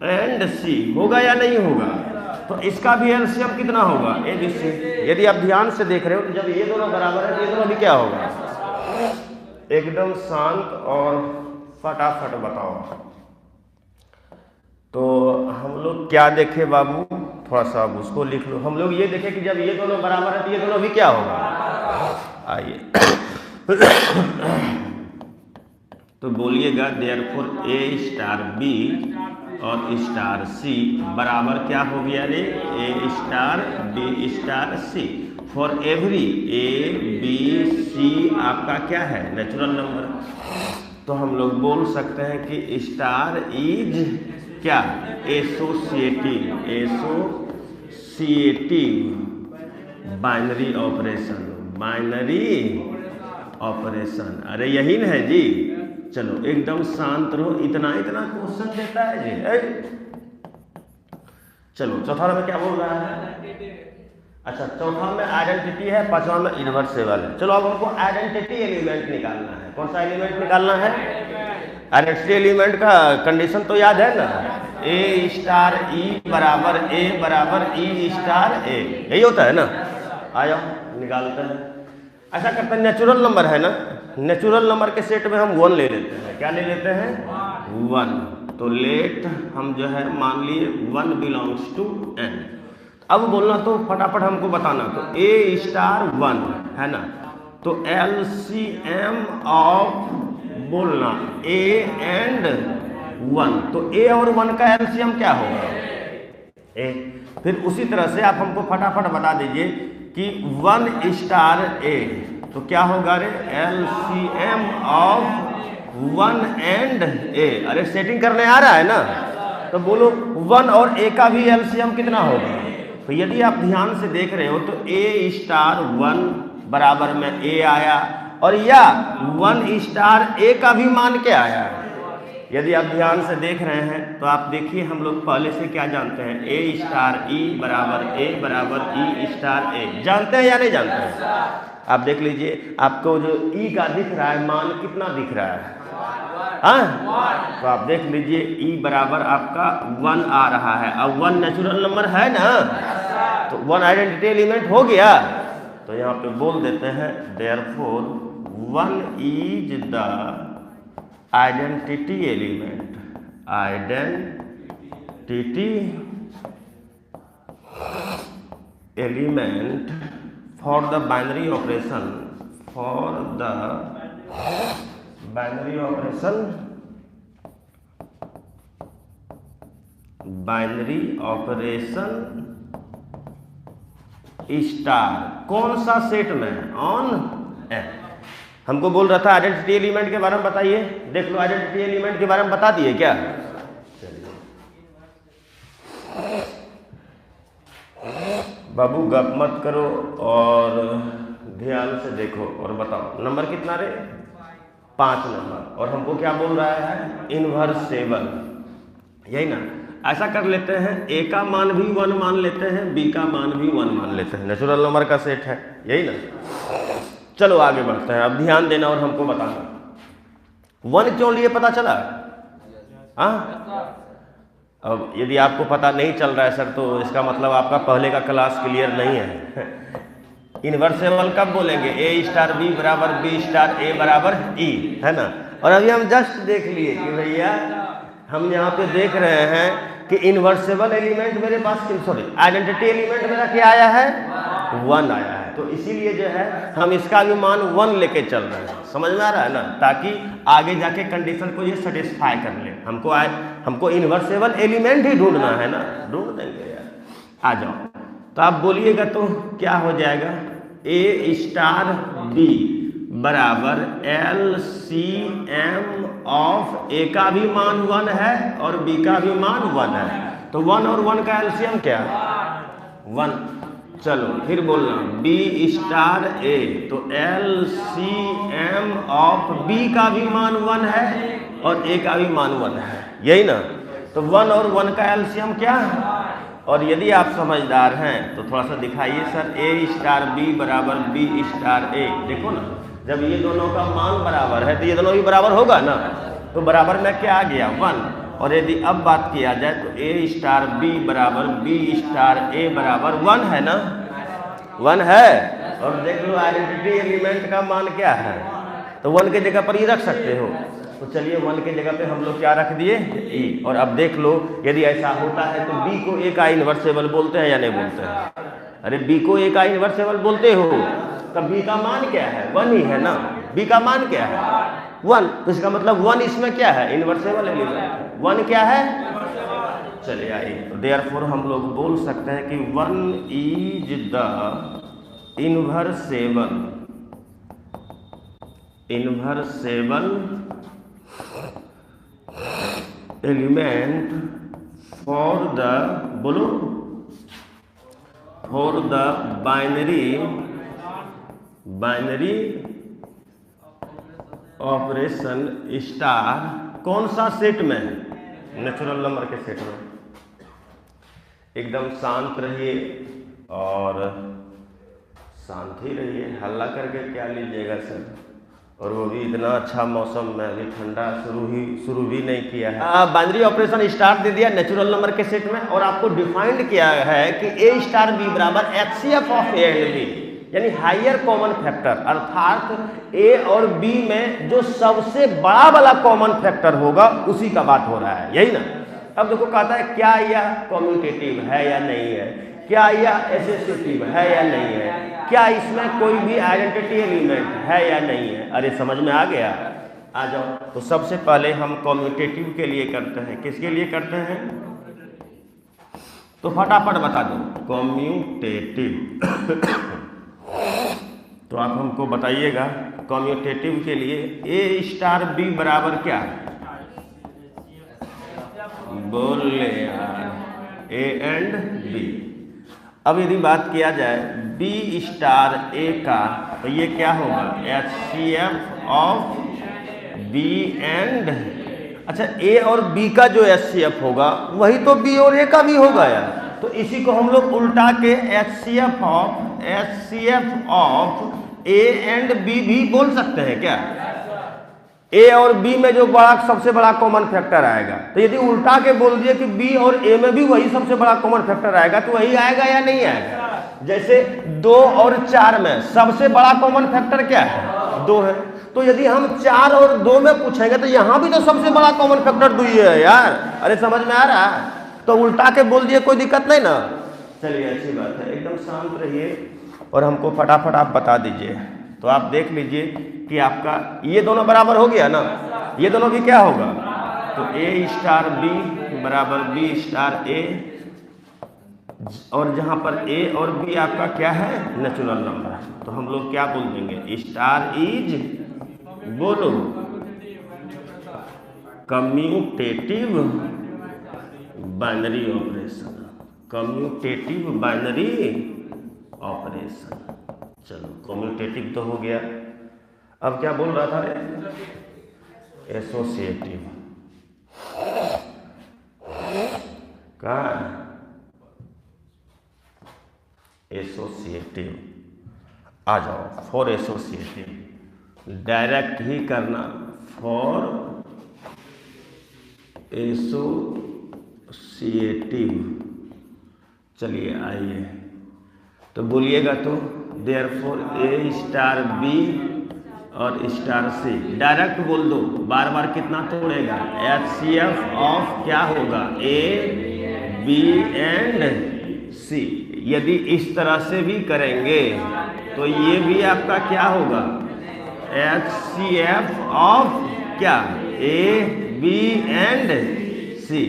एंड सी, होगा या नहीं होगा। तो इसका भी एलसीएम कितना होगा, ए बी सी। यदि आप ध्यान से देख रहे हो तो जब ये दोनों बराबर है तो ये दोनों भी क्या होगा। एकदम शांत और फटाफट बताओ। तो हम लोग क्या देखे बाबू, थोड़ा सा अब उसको लिख लो। हम लोग ये देखे कि जब ये दोनों बराबर है तो ये दोनों भी क्या होगा। आइए तो बोलिएगा देयरफॉर ए स्टार बी और स्टार सी बराबर क्या हो गया रे, A star B star C. For every A B C आपका क्या है, नेचुरल नंबर। तो हम लोग बोल सकते हैं कि स्टार इज क्या, एसोसिएटिव बाइनरी ऑपरेशन। अरे यही ना है जी। चलो एकदम शांत रहो, इतना क्वेश्चन देता है जी। चलो चौथा में क्या बोल रहा है, अच्छा चौथा में आइडेंटिटी है, पांचवा में इनवर्सेबल है। चलो अब हमको आइडेंटिटी एलिमेंट निकालना है। कौन सा एलिमेंट निकालना है, आइडेंटिटी एलिमेंट का कंडीशन तो याद है ना, ए स्टार ई बराबर ए बराबर ई स्टार ए, यही होता है ना। आ जाओ निकालते हैं। ऐसा करते हैं, नेचुरल नंबर है ना, नेचुरल नंबर के सेट में हम 1 ले लेते हैं। क्या ले लेते हैं, 1। तो लेट हम जो है मान लिए 1 बिलोंग्स टू n। अब बोलना तो फटाफट हमको बताना। तो ए स्टार 1 है ना, तो एलसीएम ऑफ बोलना ए एंड 1। तो ए और 1 का एलसीएम क्या होगा, ए। फिर उसी तरह से आप हमको फटाफट बता दीजिए कि 1 स्टार ए, तो क्या होगा रे, एलसीएम ऑफ 1 एंड ए। अरे सेटिंग करने आ रहा है ना। तो बोलो 1 और ए का भी एलसीएम कितना होगा। तो यदि आप ध्यान से देख रहे हो तो ए स्टार 1 बराबर में ए आया, और या 1 स्टार ए का भी मान के आया, यदि आप ध्यान से देख रहे हैं तो आप देखिए हम लोग पहले से क्या जानते हैं, ए स्टार ई बराबर ए बराबर ई स्टार ए, जानते हैं या नहीं जानते हैं? आप देख लीजिए आपको जो ई का दिख रहा है मान कितना दिख रहा है, हाँ, तो आप देख लीजिए ई बराबर आपका 1 आ रहा है। अब 1 नेचुरल नंबर है ना, तो 1 आइडेंटिटी एलिमेंट हो गया। तो यहाँ पे बोल देते हैं therefore 1 is the identity element, identity element for the binary operation, for the binary operation, binary operation star, कौन सा सेट में, ऑन एफ। हमको बोल रहा था आइडेंटिटी एलिमेंट के बारे में बताइए, देख लो आइडेंटिटी एलिमेंट के बारे में बता दिए क्या? बाबू गप मत करो और ध्यान से देखो और बताओ नंबर कितना रे, 5 नंबर। और हमको क्या बोल रहा है, इनवर्सेबल, यही ना। ऐसा कर लेते हैं ए का मान भी 1 मान लेते हैं, बी का मान भी 1 मान लेते हैं, नेचुरल नंबर का सेट है, यही ना। चलो आगे बढ़ते हैं, अब ध्यान देना और हमको बताना 1 क्यों लिए पता चला? हाँ, अब यदि आपको पता नहीं चल रहा है सर तो इसका मतलब आपका पहले का क्लास क्लियर नहीं है। इनवर्सेबल कब बोलेंगे, ए स्टार बी बराबर बी स्टार ए बराबर ई, है ना। और अभी हम जस्ट देख लिए कि भैया हम यहाँ पे देख रहे हैं कि इनवर्सेबल एलिमेंट मेरे पास, सॉरी आइडेंटिटी एलिमेंट मेरा क्या आया है, 1 आया है। तो इसीलिए जो है हम इसका भी मान 1 लेके चल रहे हैं, समझ में आ रहा है ना, ताकि आगे जाके कंडीशन को ये सेटिस्फाई कर ले। हमको इनवर्सेबल एलिमेंट ही ढूंढना है ना, ढूंढ देंगे यार। आ जाओ, तो आप बोलिएगा तो क्या हो जाएगा, ए स्टार बी बराबर LCM ऑफ ए का भी मान 1 है और बी का भी मान 1 है, तो 1 और 1 का LCM क्या है, 1। चलो फिर बोलना बी स्टार ए, तो LCM ऑफ बी का भी मान 1 है और ए का भी मान 1 है, यही ना। तो 1 और 1 का LCM क्या है? और यदि आप समझदार हैं तो थोड़ा सा दिखाइए सर, ए स्टार बी बराबर बी स्टार ए, देखो ना जब ये दोनों का मान बराबर है तो ये दोनों भी बराबर होगा ना, तो बराबर में क्या आ गया, 1। और यदि अब बात किया जाए तो ए स्टार बी बराबर बी स्टार ए बराबर 1 है ना, 1 है। और देख लो आइडेंटिटी एलिमेंट का मान क्या है, तो 1 के जगह पर ही रख सकते हो, तो चलिए 1 के जगह पे हम लोग क्या रख दिए, ई। और अब देख लो यदि ऐसा होता है तो बी को ए का इनवर्सेबल बोलते हैं या नहीं बोलते हैं? अरे बी को ए का इनवर्सेबल बोलते हो, तब बी का मान क्या है, 1 ही है ना। बी का मान क्या है, 1, तो इसका मतलब 1 इसमें क्या है, इनवर्सेबल एलिमेंट। 1 क्या है, चलिए आइए, तो देयरफॉर हम लोग बोल सकते हैं कि 1 is the invertible element for the, बोलो, for the binary operation star, कौन सा सेट में, नेचुरल नंबर के सेट में। एकदम शांत रहिए और शांत ही रहिए, हल्ला करके क्या लीजिएगा सर, और वो भी इतना अच्छा मौसम में, अभी ठंडा शुरू भी नहीं किया है। बाइनरी ऑपरेशन स्टार दे दिया नेचुरल नंबर के सेट में, और आपको डिफाइंड किया है कि ए स्टार बी बराबर HCF of A and b, यानी हायर कॉमन फैक्टर, अर्थात ए और बी में जो सबसे बड़ा वाला कॉमन फैक्टर होगा उसी का बात हो रहा है, यही ना। अब देखो कहता है क्या यह कम्यूटेटिव है या नहीं है, क्या यह एसोसिएटिव है या नहीं है, क्या इसमें कोई भी आइडेंटिटी एलिमेंट है या नहीं है। अरे समझ में आ गया, आ जाओ। तो सबसे पहले हम कम्यूटेटिव के लिए करते हैं, किसके लिए करते हैं, तो फटाफट बता दो, कम्यूटेटिव। तो आप हमको बताइएगा कम्यूटेटिव के लिए ए स्टार बी बराबर क्या, बोल ले यार, ए एंड बी। अब यदि बात किया जाए बी स्टार ए का, तो ये क्या होगा, HCF ऑफ बी एंड अच्छा ए और बी का जो HCF होगा वही तो बी और ए का भी होगा यार। तो इसी को हम लोग उल्टा के HCF of A and b भी बोल सकते हैं क्या? ए और बी में जो सबसे बड़ा कॉमन फैक्टर आएगा, तो यदि उल्टा के बोल दिए कि बी और ए में भी वही सबसे बड़ा कॉमन फैक्टर आएगा, तो वही आएगा या नहीं आएगा? जैसे 2 और 4 में सबसे बड़ा कॉमन फैक्टर क्या है? 2 है। तो यदि हम 4 और 2 में पूछेंगे तो यहां भी तो सबसे बड़ा कॉमन फैक्टर 2 ही है यार। अरे समझ में आ रहा है? तो उल्टा के बोल दिए, कोई दिक्कत नहीं ना। चलिए अच्छी बात है, एकदम शांत रहिए और हमको फटाफट आप बता दीजिए। तो आप देख लीजिए कि आपका ये दोनों बराबर हो गया ना, ये दोनों भी क्या होगा? तो ए स्टार बी बराबर बी स्टार ए, और जहां पर ए और बी आपका क्या है? Natural number. तो हम लोग क्या बोल देंगे? स्टार इज, बोलो, commutative binary operation, commutative binary operation. चलो कम्यूटेटिव तो हो गया, अब क्या बोल रहा था रे? एसोसिएटिव। कहाँ? एसोसिएटिव आ जाओ। फॉर एसोसिएटिव डायरेक्ट ही करना, फॉर एसोसिएटिव। चलिए आइए तो बोलिएगा, तो देयरफॉर ए स्टार बी और स्टार सी डायरेक्ट बोल दो, बार बार कितना तोड़ेगा? HCF ऑफ क्या होगा? ए बी एंड सी। यदि इस तरह से भी करेंगे तो ये भी आपका क्या होगा? HCF ऑफ क्या? ए बी एंड सी।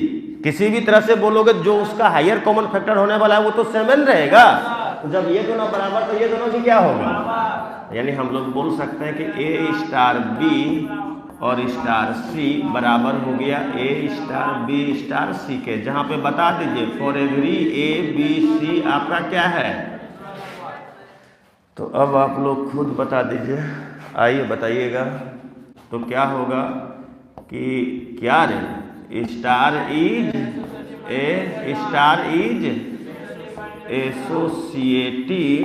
किसी भी तरह से बोलोगे, जो उसका हायर कॉमन फैक्टर होने वाला है वो तो सेम रहेगा। तो जब ये दोनों बराबर, तो ये दोनों भी क्या होगा? यानी हम लोग बोल सकते हैं कि ए स्टार बी और स्टार सी बराबर हो गया a star B star c के। जहां पे बता दीजिए for every A B C आपका क्या है? तो अब आप लोग खुद बता दीजिए, आइए बताइएगा। तो क्या होगा कि क्या रे? Star is a, star is associative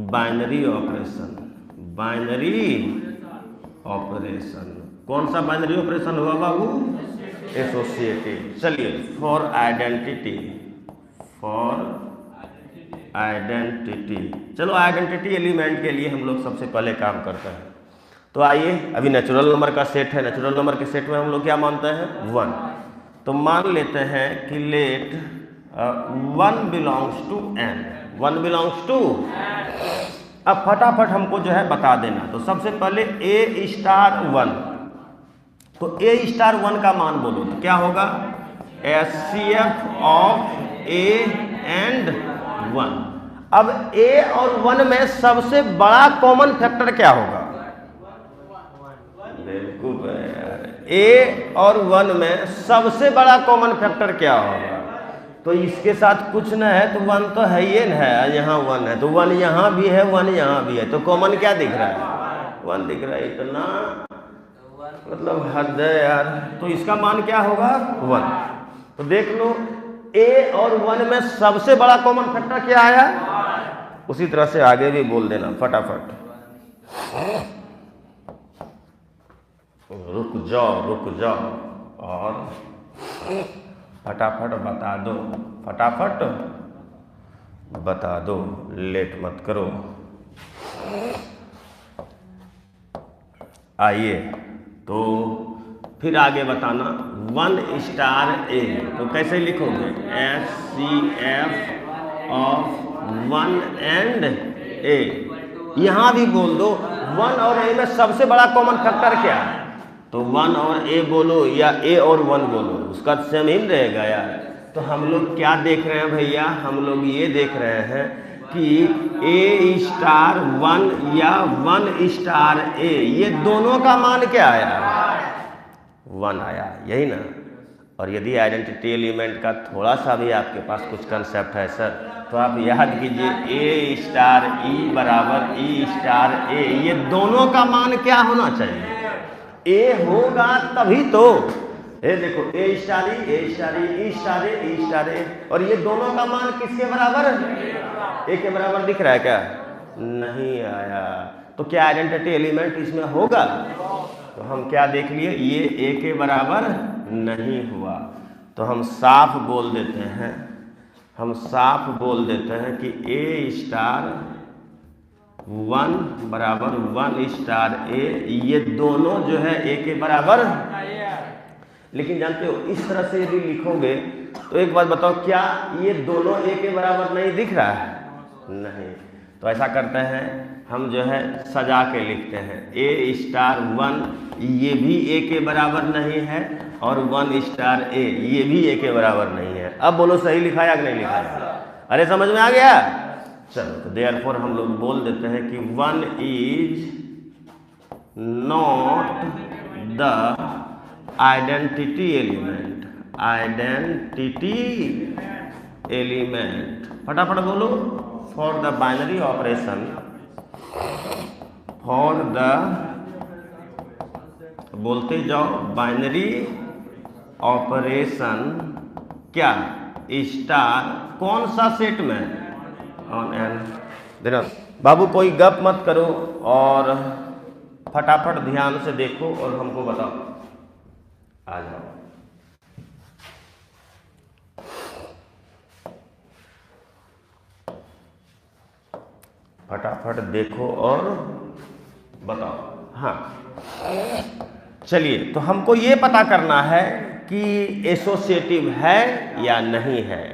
binary operation, binary operation. कौन सा बाइनरी ऑपरेशन हुआ बाबू? एसोसिएटिव। चलिए फॉर आइडेंटिटी, फॉर आइडेंटिटी। चलो आइडेंटिटी एलिमेंट के लिए हम लोग सबसे पहले काम करते हैं। तो आइए, अभी नेचुरल नंबर का सेट है, नेचुरल नंबर के सेट में हम लोग क्या मानते हैं? 1। तो मान लेते हैं कि let 1 belongs to n, 1 belongs to. अब फटाफट हमको जो है बता देना। तो सबसे पहले ए स्टार 1, तो ए स्टार 1 का मान बोलो तो क्या होगा? HCF of A and 1। अब ए और 1 में सबसे बड़ा कॉमन फैक्टर क्या होगा? ए और 1 में सबसे बड़ा कॉमन फैक्टर क्या होगा? तो इसके साथ कुछ न है तो 1 तो है ही है, यहाँ 1 है तो 1 यहाँ भी है, 1 यहाँ भी है, तो कॉमन क्या दिख रहा है? 1 दिख रहा है। इतना मतलब हद है यार। तो इसका मान क्या होगा? 1। तो देख लो ए और 1 में सबसे बड़ा कॉमन फैक्टर क्या आया? उसी तरह से आगे भी बोल देना फटाफट। रुक जाओ और फटाफट बता दो, फटाफट बता दो, लेट मत करो। आइए तो फिर आगे बताना। 1 स्टार ए, तो कैसे लिखोगे? HCF ऑफ 1 एंड ए। यहां भी बोल दो 1 और ए में सबसे बड़ा कॉमन फैक्टर क्या है? तो 1 और ए बोलो या ए और 1 बोलो, उसका सेम ही रहेगा यार। तो हम लोग क्या देख रहे हैं भैया? हम लोग ये देख रहे हैं कि ए स्टार 1 या 1 स्टार ए, ये दोनों का मान क्या आया? 1 आया, यही ना। और यदि आइडेंटिटी एलिमेंट का थोड़ा सा भी आपके पास कुछ कंसेप्ट है सर, तो आप याद कीजिए ए स्टार ई बराबर ई स्टार ए, ये दोनों का मान क्या होना चाहिए? ए होगा तभी तो, ये देखो ए स्टार ई, ए स्टार ई, ई स्टार ए, ई स्टार ए, और ये दोनों का मान किसके बराबर? ए के बराबर दिख रहा है क्या? नहीं आया। तो क्या आइडेंटिटी एलिमेंट इसमें होगा? तो हम क्या देख लिए, ये ए के बराबर नहीं हुआ। तो हम साफ बोल देते हैं, हम साफ बोल देते हैं कि ए स्टार 1 बराबर 1 स्टार ए, ये दोनों जो है ए के बराबर। लेकिन जानते हो इस तरह से यदि लिखोगे तो एक बात बताओ, क्या ये दोनों ए के बराबर नहीं दिख रहा है? नहीं। तो ऐसा करते हैं हम जो है सजा के लिखते हैं, ए स्टार 1 ये भी ए के बराबर नहीं है, और 1 स्टार ए ये भी ए के बराबर नहीं है। अब बोलो सही लिखा या नहीं लिखा? अरे समझ में आ गया? चलो, तो देयरफॉर हम लोग बोल देते हैं कि 1 is not the identity element, identity element, फटाफट बोलो, for the binary operation, for the, बोलते जाओ, बाइनरी ऑपरेशन क्या? स्टार कौन सा सेट में? On an. बाबू कोई गप मत करो और फटाफट ध्यान से देखो और हमको बताओ। आ जाओ, फटाफट देखो और बताओ। हाँ चलिए, तो हमको ये पता करना है कि एसोसिएटिव है या नहीं है,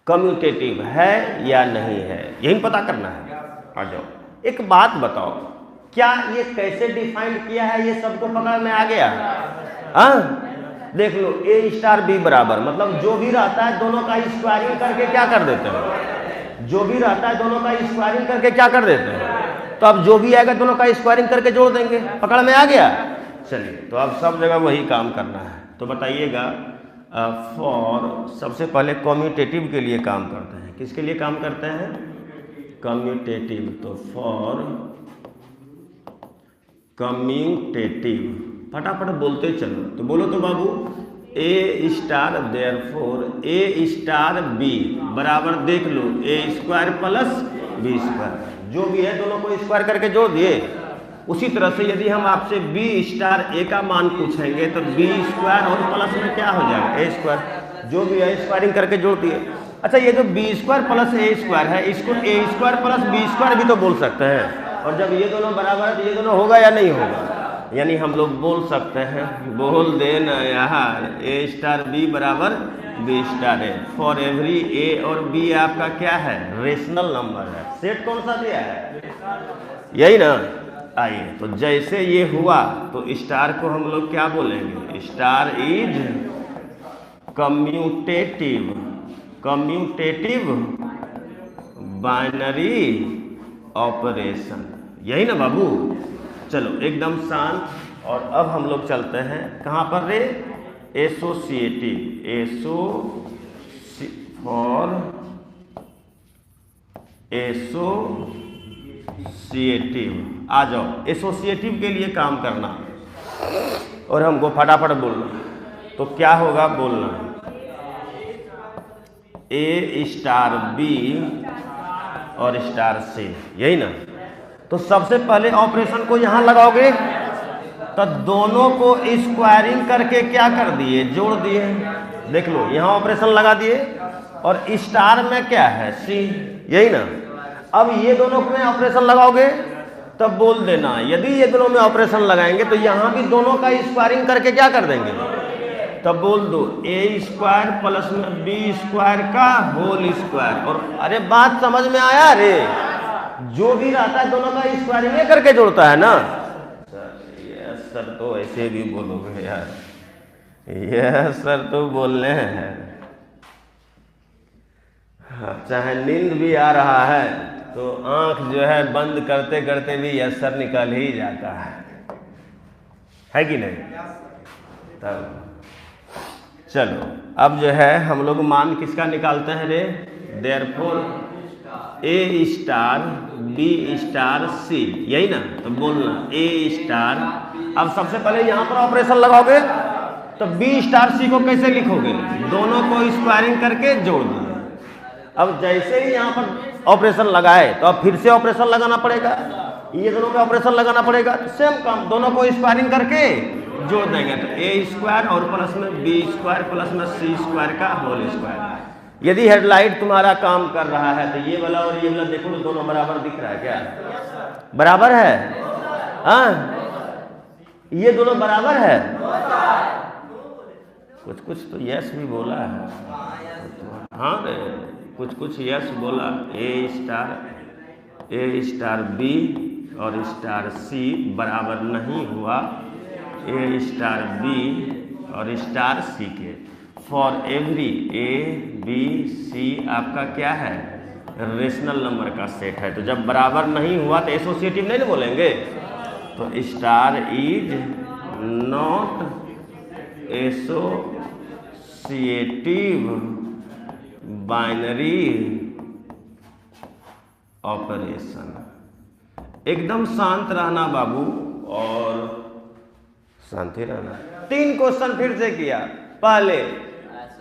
कम्यूटेटिव है या नहीं है, यही पता करना है। आ जाओ, एक बात बताओ, क्या ये कैसे डिफाइन किया है, ये सबको पकड़ में आ गया? देख लो, ए स्टार बी बराबर, मतलब जो भी रहता है दोनों का स्क्वायरिंग करके क्या कर देते हैं, जो भी रहता है दोनों का स्क्वायरिंग करके क्या कर देते हैं। तो अब जो भी आएगा दोनों का स्क्वायरिंग करके जोड़ देंगे, पकड़ में आ गया। चलिए, तो अब सब जगह वही काम करना है। तो बताइएगा, फॉर, सबसे पहले कम्यूटेटिव के लिए काम करते हैं। किसके लिए काम करते हैं? कम्यूटेटिव। तो फॉर कम्यूटेटिव, फटाफट बोलते चलो। तो बोलो तो बाबू, ए star, therefore A star B बराबर, देख लो, ए स्क्वायर प्लस बी स्क्वायर, जो भी है दोनों को स्क्वायर करके जोड़ दिए। उसी तरह से यदि हम आपसे बी स्टार ए का मान पूछेंगे तो बी स्क्वायर और प्लस में क्या हो जाएगा, ए स्क्वायर, जो भी है स्क्वायरिंग करके जोड़ दिए। अच्छा, ये जो बी स्क्वायर प्लस ए स्क्वायर है, इसको ए स्क्वायर प्लस बी स्क्वायर भी तो बोल सकते हैं, और जब ये दोनों बराबर है तो ये दोनों होगा या नहीं होगा? यानी हम लोग बोल सकते हैं, बोल देना यार, ए स्टार बी बराबर B star A, for every A और बी आपका क्या है, रेशनल नंबर है। सेट कौन सा दिया है, यही ना। आइए, तो जैसे ये हुआ तो स्टार को हम लोग क्या बोलेंगे, star is commutative, commutative binary operation, यही ना बाबू। चलो एकदम शांत, और अब हम लोग चलते हैं कहाँ पर रे, एसोसिएटिव, फॉर एसोसिएटिव। आ जाओ, एसोसिएटिव के लिए काम करना और हमको फटाफट बोलना। तो क्या होगा, बोलना ए स्टार बी और स्टार सी, यही ना। तो सबसे पहले ऑपरेशन को यहां लगाओगे तो दोनों को स्क्वायरिंग करके क्या कर दिए, जोड़ दिए। देख लो, यहां ऑपरेशन लगा दिए, और स्टार में क्या है, सी, यही ना। अब ये दोनों में ऑपरेशन लगाओगे तब बोल देना, यदि ये दोनों में ऑपरेशन लगाएंगे तो यहां भी दोनों का स्क्वायरिंग करके क्या कर देंगे, तब बोल दो ए स्क्वायर प्लस में बी स्क्वायर का होल स्क्वायर। और अरे बात समझ में आया रे, जो भी रहता है दोनों का स्क्वायरिंग करके जोड़ता है ना। यस सर, तो ऐसे भी बोलोगे यार, यस सर तो बोलने हैं। हाँ, चाहे नींद भी आ रहा है तो आंख जो है बंद करते करते भी यस सर निकल ही जाता है कि नहीं। तब चलो, अब जो है हम लोग मान किसका निकालते हैं रे, therefore A star B star सी, यही ना? तो बोलना ए स्टार। अब सबसे पहले यहां पर ऑपरेशन लगाओगे तो बी स्टार सी को कैसे लिखोगे? दोनों को स्क्वायरिंग करके जोड़ दो। अब जैसे ही यहां पर ऑपरेशन लगाए तो अब फिर से ऑपरेशन लगाना पड़ेगा, ये दोनों का ऑपरेशन लगाना पड़ेगा। सेम काम, दोनों को स्क्वायरिंग करके जोड़ देंगे तो ए स्क्वायर और प्लस में बी स्क्वायर प्लस में सी स्क्वायर का होल स्क्वायर। यदि हेडलाइट तुम्हारा काम कर रहा है तो ये वाला और ये वाला देखो तो दोनों बराबर दिख रहा है क्या? बराबर है? हाँ, ये दोनों बराबर है। कुछ कुछ तो यस भी बोला है, हाँ रे, कुछ कुछ यस बोला। ए स्टार बी और स्टार सी बराबर नहीं हुआ ए स्टार बी और स्टार सी के। For every A B C आपका क्या है? रेशनल नंबर का सेट है। तो जब बराबर नहीं हुआ तो एसोसिएटिव नहीं ना बोलेंगे। तो star is not associative binary operation. एकदम शांत रहना बाबू और शांति रहना। 3 क्वेश्चन फिर से किया। पहले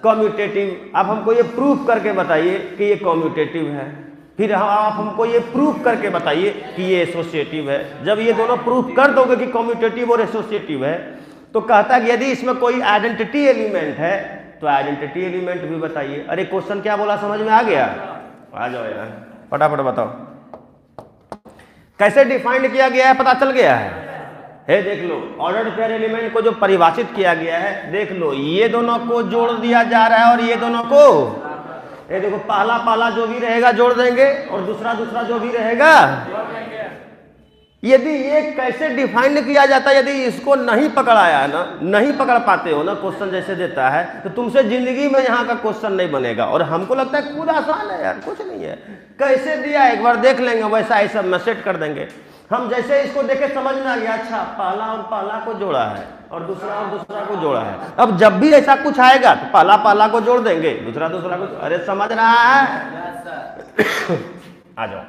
कम्यूटेटिव, आप हमको ये प्रूफ करके बताइए कि ये कम्यूटेटिव है। फिर आप हमको ये प्रूफ करके बताइए कि ये एसोसिएटिव है। जब ये दोनों प्रूफ कर दोगे कि कम्यूटेटिव और एसोसिएटिव है तो कहता है कि यदि इसमें कोई आइडेंटिटी एलिमेंट है तो आइडेंटिटी एलिमेंट भी बताइए। अरे क्वेश्चन क्या बोला, समझ में आ गया? आ जाओ यार, फटाफट बताओ कैसे डिफाइंड किया गया है, पता चल गया है? देख लो, ऑर्डर्ड पेयर एलिमेंट को जो परिभाषित किया गया है, देख लो ये दोनों को जोड़ दिया जा रहा है और ये दोनों को, ये देखो पहला पहला जो भी रहेगा जोड़ देंगे और दूसरा दूसरा जो भी रहेगा। यदि ये कैसे डिफाइन किया जाता है, यदि इसको नहीं पकड़ाया है ना, नहीं पकड़ पाते हो ना, क्वेश्चन जैसे देता है तो तुमसे जिंदगी में यहाँ का क्वेश्चन नहीं बनेगा। और हमको लगता है खुद आसान है यार, कुछ नहीं है। कैसे दिया एक बार देख लेंगे, वैसा ही सब में सेट कर देंगे। हम जैसे इसको देखे समझ में आ गया, अच्छा पहला और पहला को जोड़ा है और दूसरा को जोड़ा है। अब जब भी ऐसा कुछ आएगा तो पहला पहला को जोड़ देंगे, दूसरा दूसरा को। अरे समझ रहा है? आ जाओ।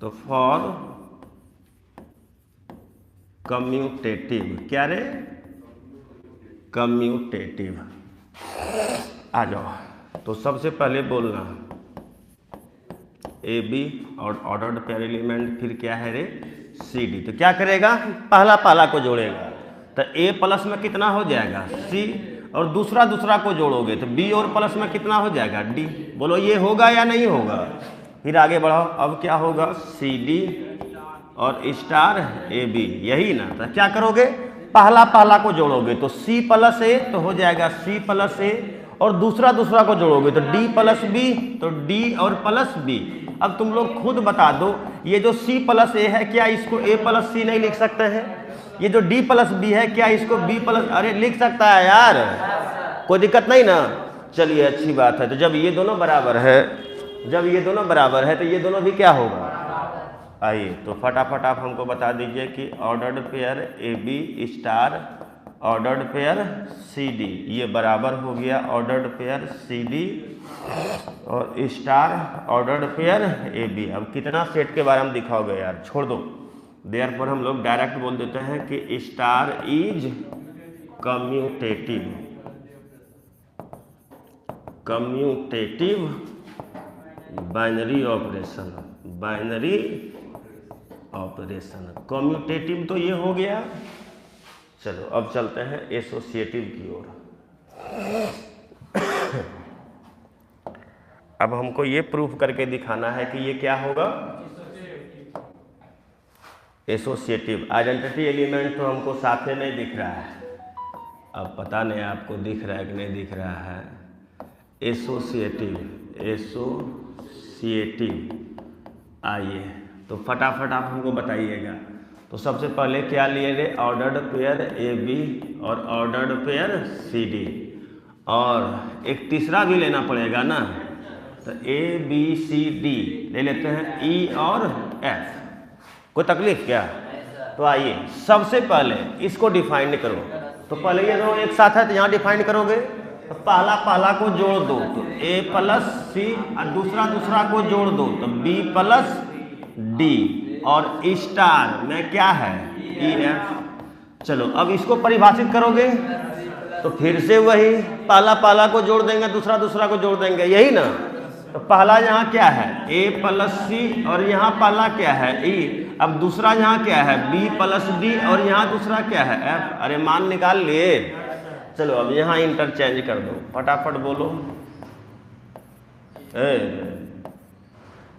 तो फॉर कम्यूटेटिव, क्या रे? कम्यूटेटिव। आ जाओ। तो सबसे पहले बोलना ए बी और ऑर्डर्ड पेयर एलिमेंट, फिर क्या है रे? C d. तो क्या करेगा? पहला पहला को जोड़ेगा तो ए प्लस में कितना हो जाएगा? सी, और दूसरा दूसरा को जोड़ोगे तो बी और प्लस में कितना हो जाएगा? डी। बोलो ये होगा या नहीं होगा? फिर आगे बढ़ाओ, अब क्या होगा? सी डी और स्टार ए बी, यही ना? तो क्या करोगे? पहला पहला को जोड़ोगे तो सी प्लस ए तो हो जाएगा सी प्लस ए, और दूसरा दूसरा को जोड़ोगे तो डी प्लस बी तो डी और प्लस बी। अब तुम लोग खुद बता दो, ये जो सी प्लस ए है क्या इसको ए प्लस सी नहीं लिख सकते हैं? ये जो डी प्लस बी है क्या इसको बी प्लस, अरे लिख सकता है यार, कोई दिक्कत नहीं ना? चलिए अच्छी बात है। तो जब ये दोनों बराबर है, जब ये दोनों बराबर है तो ये दोनों भी क्या होगा? आइए तो फटाफट आप हमको बता दीजिए कि ordered pair a B star ordered pair c d, ये बराबर हो गया ऑर्डर्ड पेयर सी डी और star ordered pair a b. अब कितना सेट के बारे में दिखाओगे यार, छोड़ दो। देयरफॉर हम लोग डायरेक्ट बोल देते हैं कि star is commutative, commutative binary operation, binary operation. Commutative तो ये हो गया। चलो अब चलते हैं एसोसिएटिव की ओर। अब हमको ये प्रूफ करके दिखाना है कि ये क्या होगा? एसोसिएटिव। आइडेंटिटी एलिमेंट तो हमको साथे नहीं दिख रहा है, अब पता नहीं आपको दिख रहा है कि नहीं दिख रहा है। एसोसिएटिव, एसोसिएटिव, आइए तो फटाफट आप हमको बताइएगा। तो सबसे पहले क्या लिए रे? ऑर्डर्ड पेयर ए बी और ऑर्डर्ड पेयर सी डी, और एक तीसरा भी लेना पड़ेगा ना, तो ए बी सी डी ले लेते हैं, ई और एफ। कोई तकलीफ क्या? तो आइए सबसे पहले इसको डिफाइन करो। तो पहले ये दोनों एक साथ है तो यहाँ डिफाइन करोगे, तो पहला पहला को जोड़ दो तो a प्लस सी और दूसरा दूसरा को जोड़ दो तो b प्लस डी और स्टार में क्या है ई एफ। चलो अब इसको परिभाषित करोगे तो फिर से वही पहला पहला को जोड़ देंगे दूसरा दूसरा को जोड़ देंगे, यही ना। तो पहला यहाँ क्या है a प्लस सी और यहाँ पहला क्या है e। अब दूसरा यहाँ क्या है b प्लस डी और यहाँ दूसरा क्या है f। अरे मान निकाल लिए। चलो अब यहाँ इंटरचेंज कर दो, फटाफट बोलो।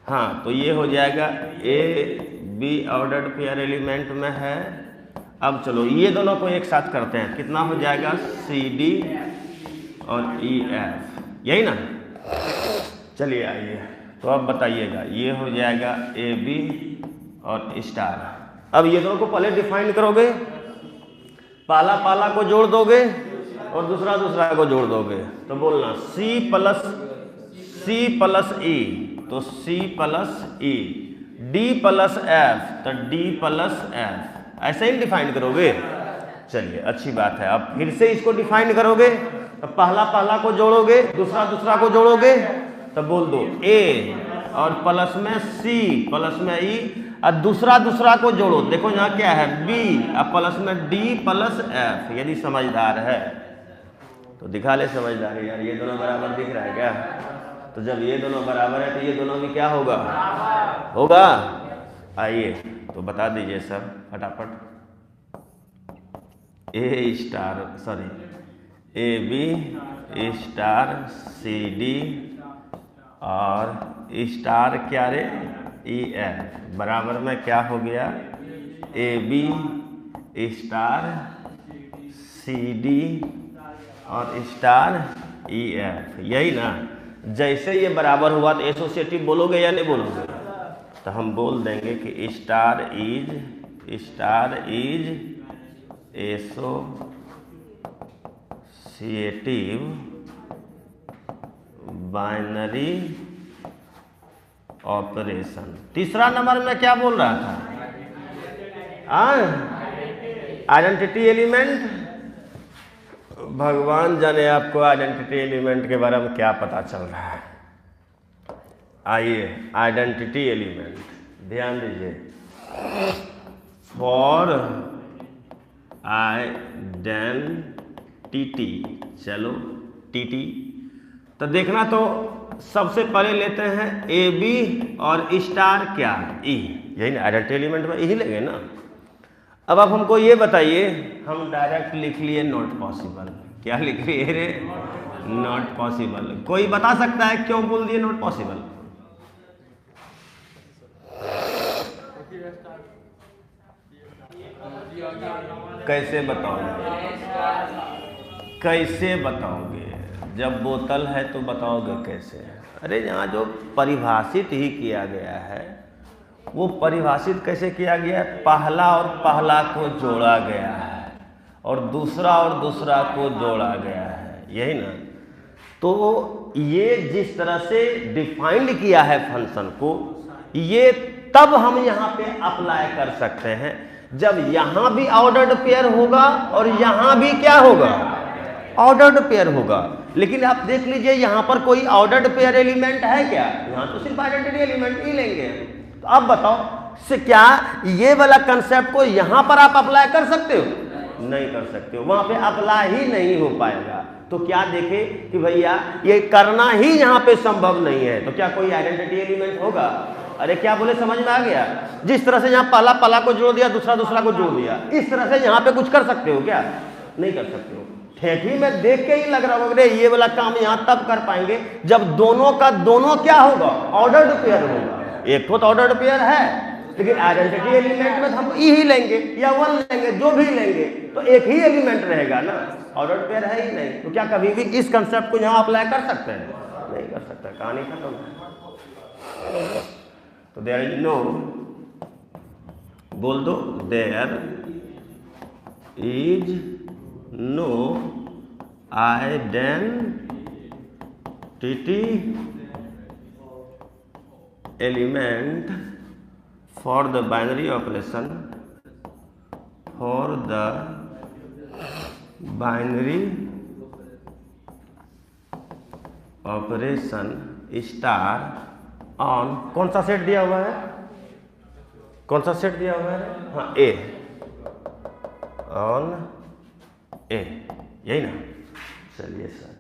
हाँ तो ये हो जाएगा a b ordered pair element में है। अब चलो ये दोनों को एक साथ करते हैं, कितना हो जाएगा सी डी और ई एफ, यही ना। चलिए आइए तो अब बताइएगा, ये हो जाएगा ए बी और स्टार। अब ये दोनों को पहले डिफाइन करोगे, पहला पहला को जोड़ दोगे और दूसरा दूसरा को जोड़ दोगे तो बोलना सी प्लस ई तो सी प्लस ई, डी प्लस एफ तो डी प्लस एफ, ऐसे ही डिफाइन करोगे। चलिए अच्छी बात है। अब फिर से इसको डिफाइन करोगे तो पहला पहला को जोड़ोगे दूसरा दूसरा को जोड़ोगे तो बोल दो ए और प्लस में सी प्लस में ई और दूसरा दूसरा को जोड़ो, देखो यहाँ क्या है बी और प्लस में डी प्लस एफ। यदि समझदार है तो दिखा ले समझदारी यार, ये दोनों बराबर दिख रहा है क्या? तो जब ये दोनों बराबर है तो ये दोनों भी क्या होगा? आइए तो बता दीजिए सर फटाफट। A star sorry A B star C D और स्टार क्या रे ई एफ बराबर में क्या हो गया A B star C D और स्टार ई एफ, यही ना। जैसे ये बराबर हुआ तो एसोसिएटिव बोलोगे या नहीं बोलोगे? तो हम बोल देंगे कि star is associative binary operation. तीसरा नंबर में क्या बोल रहा था? Identity element. भगवान जाने आपको आइडेंटिटी एलिमेंट के बारे में क्या पता चल रहा है। आइए आइडेंटिटी एलिमेंट ध्यान दीजिए। फॉर आइडेंटिटी, चलो टीटी तो देखना। तो सबसे पहले लेते हैं ए बी और स्टार क्या ई, यही ना आइडेंटिटी एलिमेंट में यही लेंगे ना। अब आप हमको ये बताइए, हम डायरेक्ट लिख लिए नॉट पॉसिबल। क्या लिख लिए रे? Not possible. कोई बता सकता है क्यों बोल दिए नॉट पॉसिबल? कैसे बताओगे? जब बोतल है तो बताओगे कैसे? अरे यहाँ जो परिभाषित ही किया गया है वो परिभाषित कैसे किया गया है? पहला और पहला को जोड़ा गया है और दूसरा को जोड़ा गया है, यही ना। तो ये जिस तरह से डिफाइंड किया है फंक्शन को, ये तब हम यहाँ पे अप्लाई कर सकते हैं जब यहाँ भी ऑर्डर्ड पेयर होगा और यहाँ भी क्या होगा? ऑर्डर्ड पेयर होगा। लेकिन आप देख लीजिए यहाँ पर कोई ऑर्डर्ड पेयर एलिमेंट है क्या? यहाँ तो सिर्फ आइडेंटिटी एलिमेंट ही लेंगे। तो अब बताओ से क्या ये वाला कंसेप्ट को यहाँ पर आप अप्लाई कर सकते हो? नहीं कर सकते हो, वहां पे अप्लाई ही नहीं हो पाएगा। तो क्या देखे कि भैया ये करना ही यहाँ पे संभव नहीं है, तो क्या कोई आइडेंटिटी एलिमेंट होगा? अरे क्या बोले, समझ में आ गया? जिस तरह से यहाँ पहला पहला को जोड़ दिया दूसरा को जोड़ दिया, इस तरह से यहाँ पे कुछ कर सकते हो क्या? नहीं कर सकते हो। ठेठी में देख के ही लग रहा होगा ये वाला काम यहाँ तब कर पाएंगे जब दोनों का दोनों क्या होगा? ऑर्डर्ड पेयर होगा। एक तो ऑर्डर्ड पेयर है, लेकिन आइडेंटिटी एलिमेंट में हम ई ही लेंगे या वन लेंगे, जो भी लेंगे तो एक ही एलिमेंट रहेगा ना, ऑर्डर्ड पेयर है ही नहीं। तो क्या कभी भी इस कंसेप्ट को यहाँ अप्लाई कर सकते हैं? नहीं कर सकता, कहानी खत्म। तो देयर इज नो, बोल दो there is no identity element for the binary operation, for the binary operation star on कौन सा सेट दिया हुआ है, कौन सा सेट दिया हुआ है, हाँ ए, ऑन ए, यही ना। चलिए सर।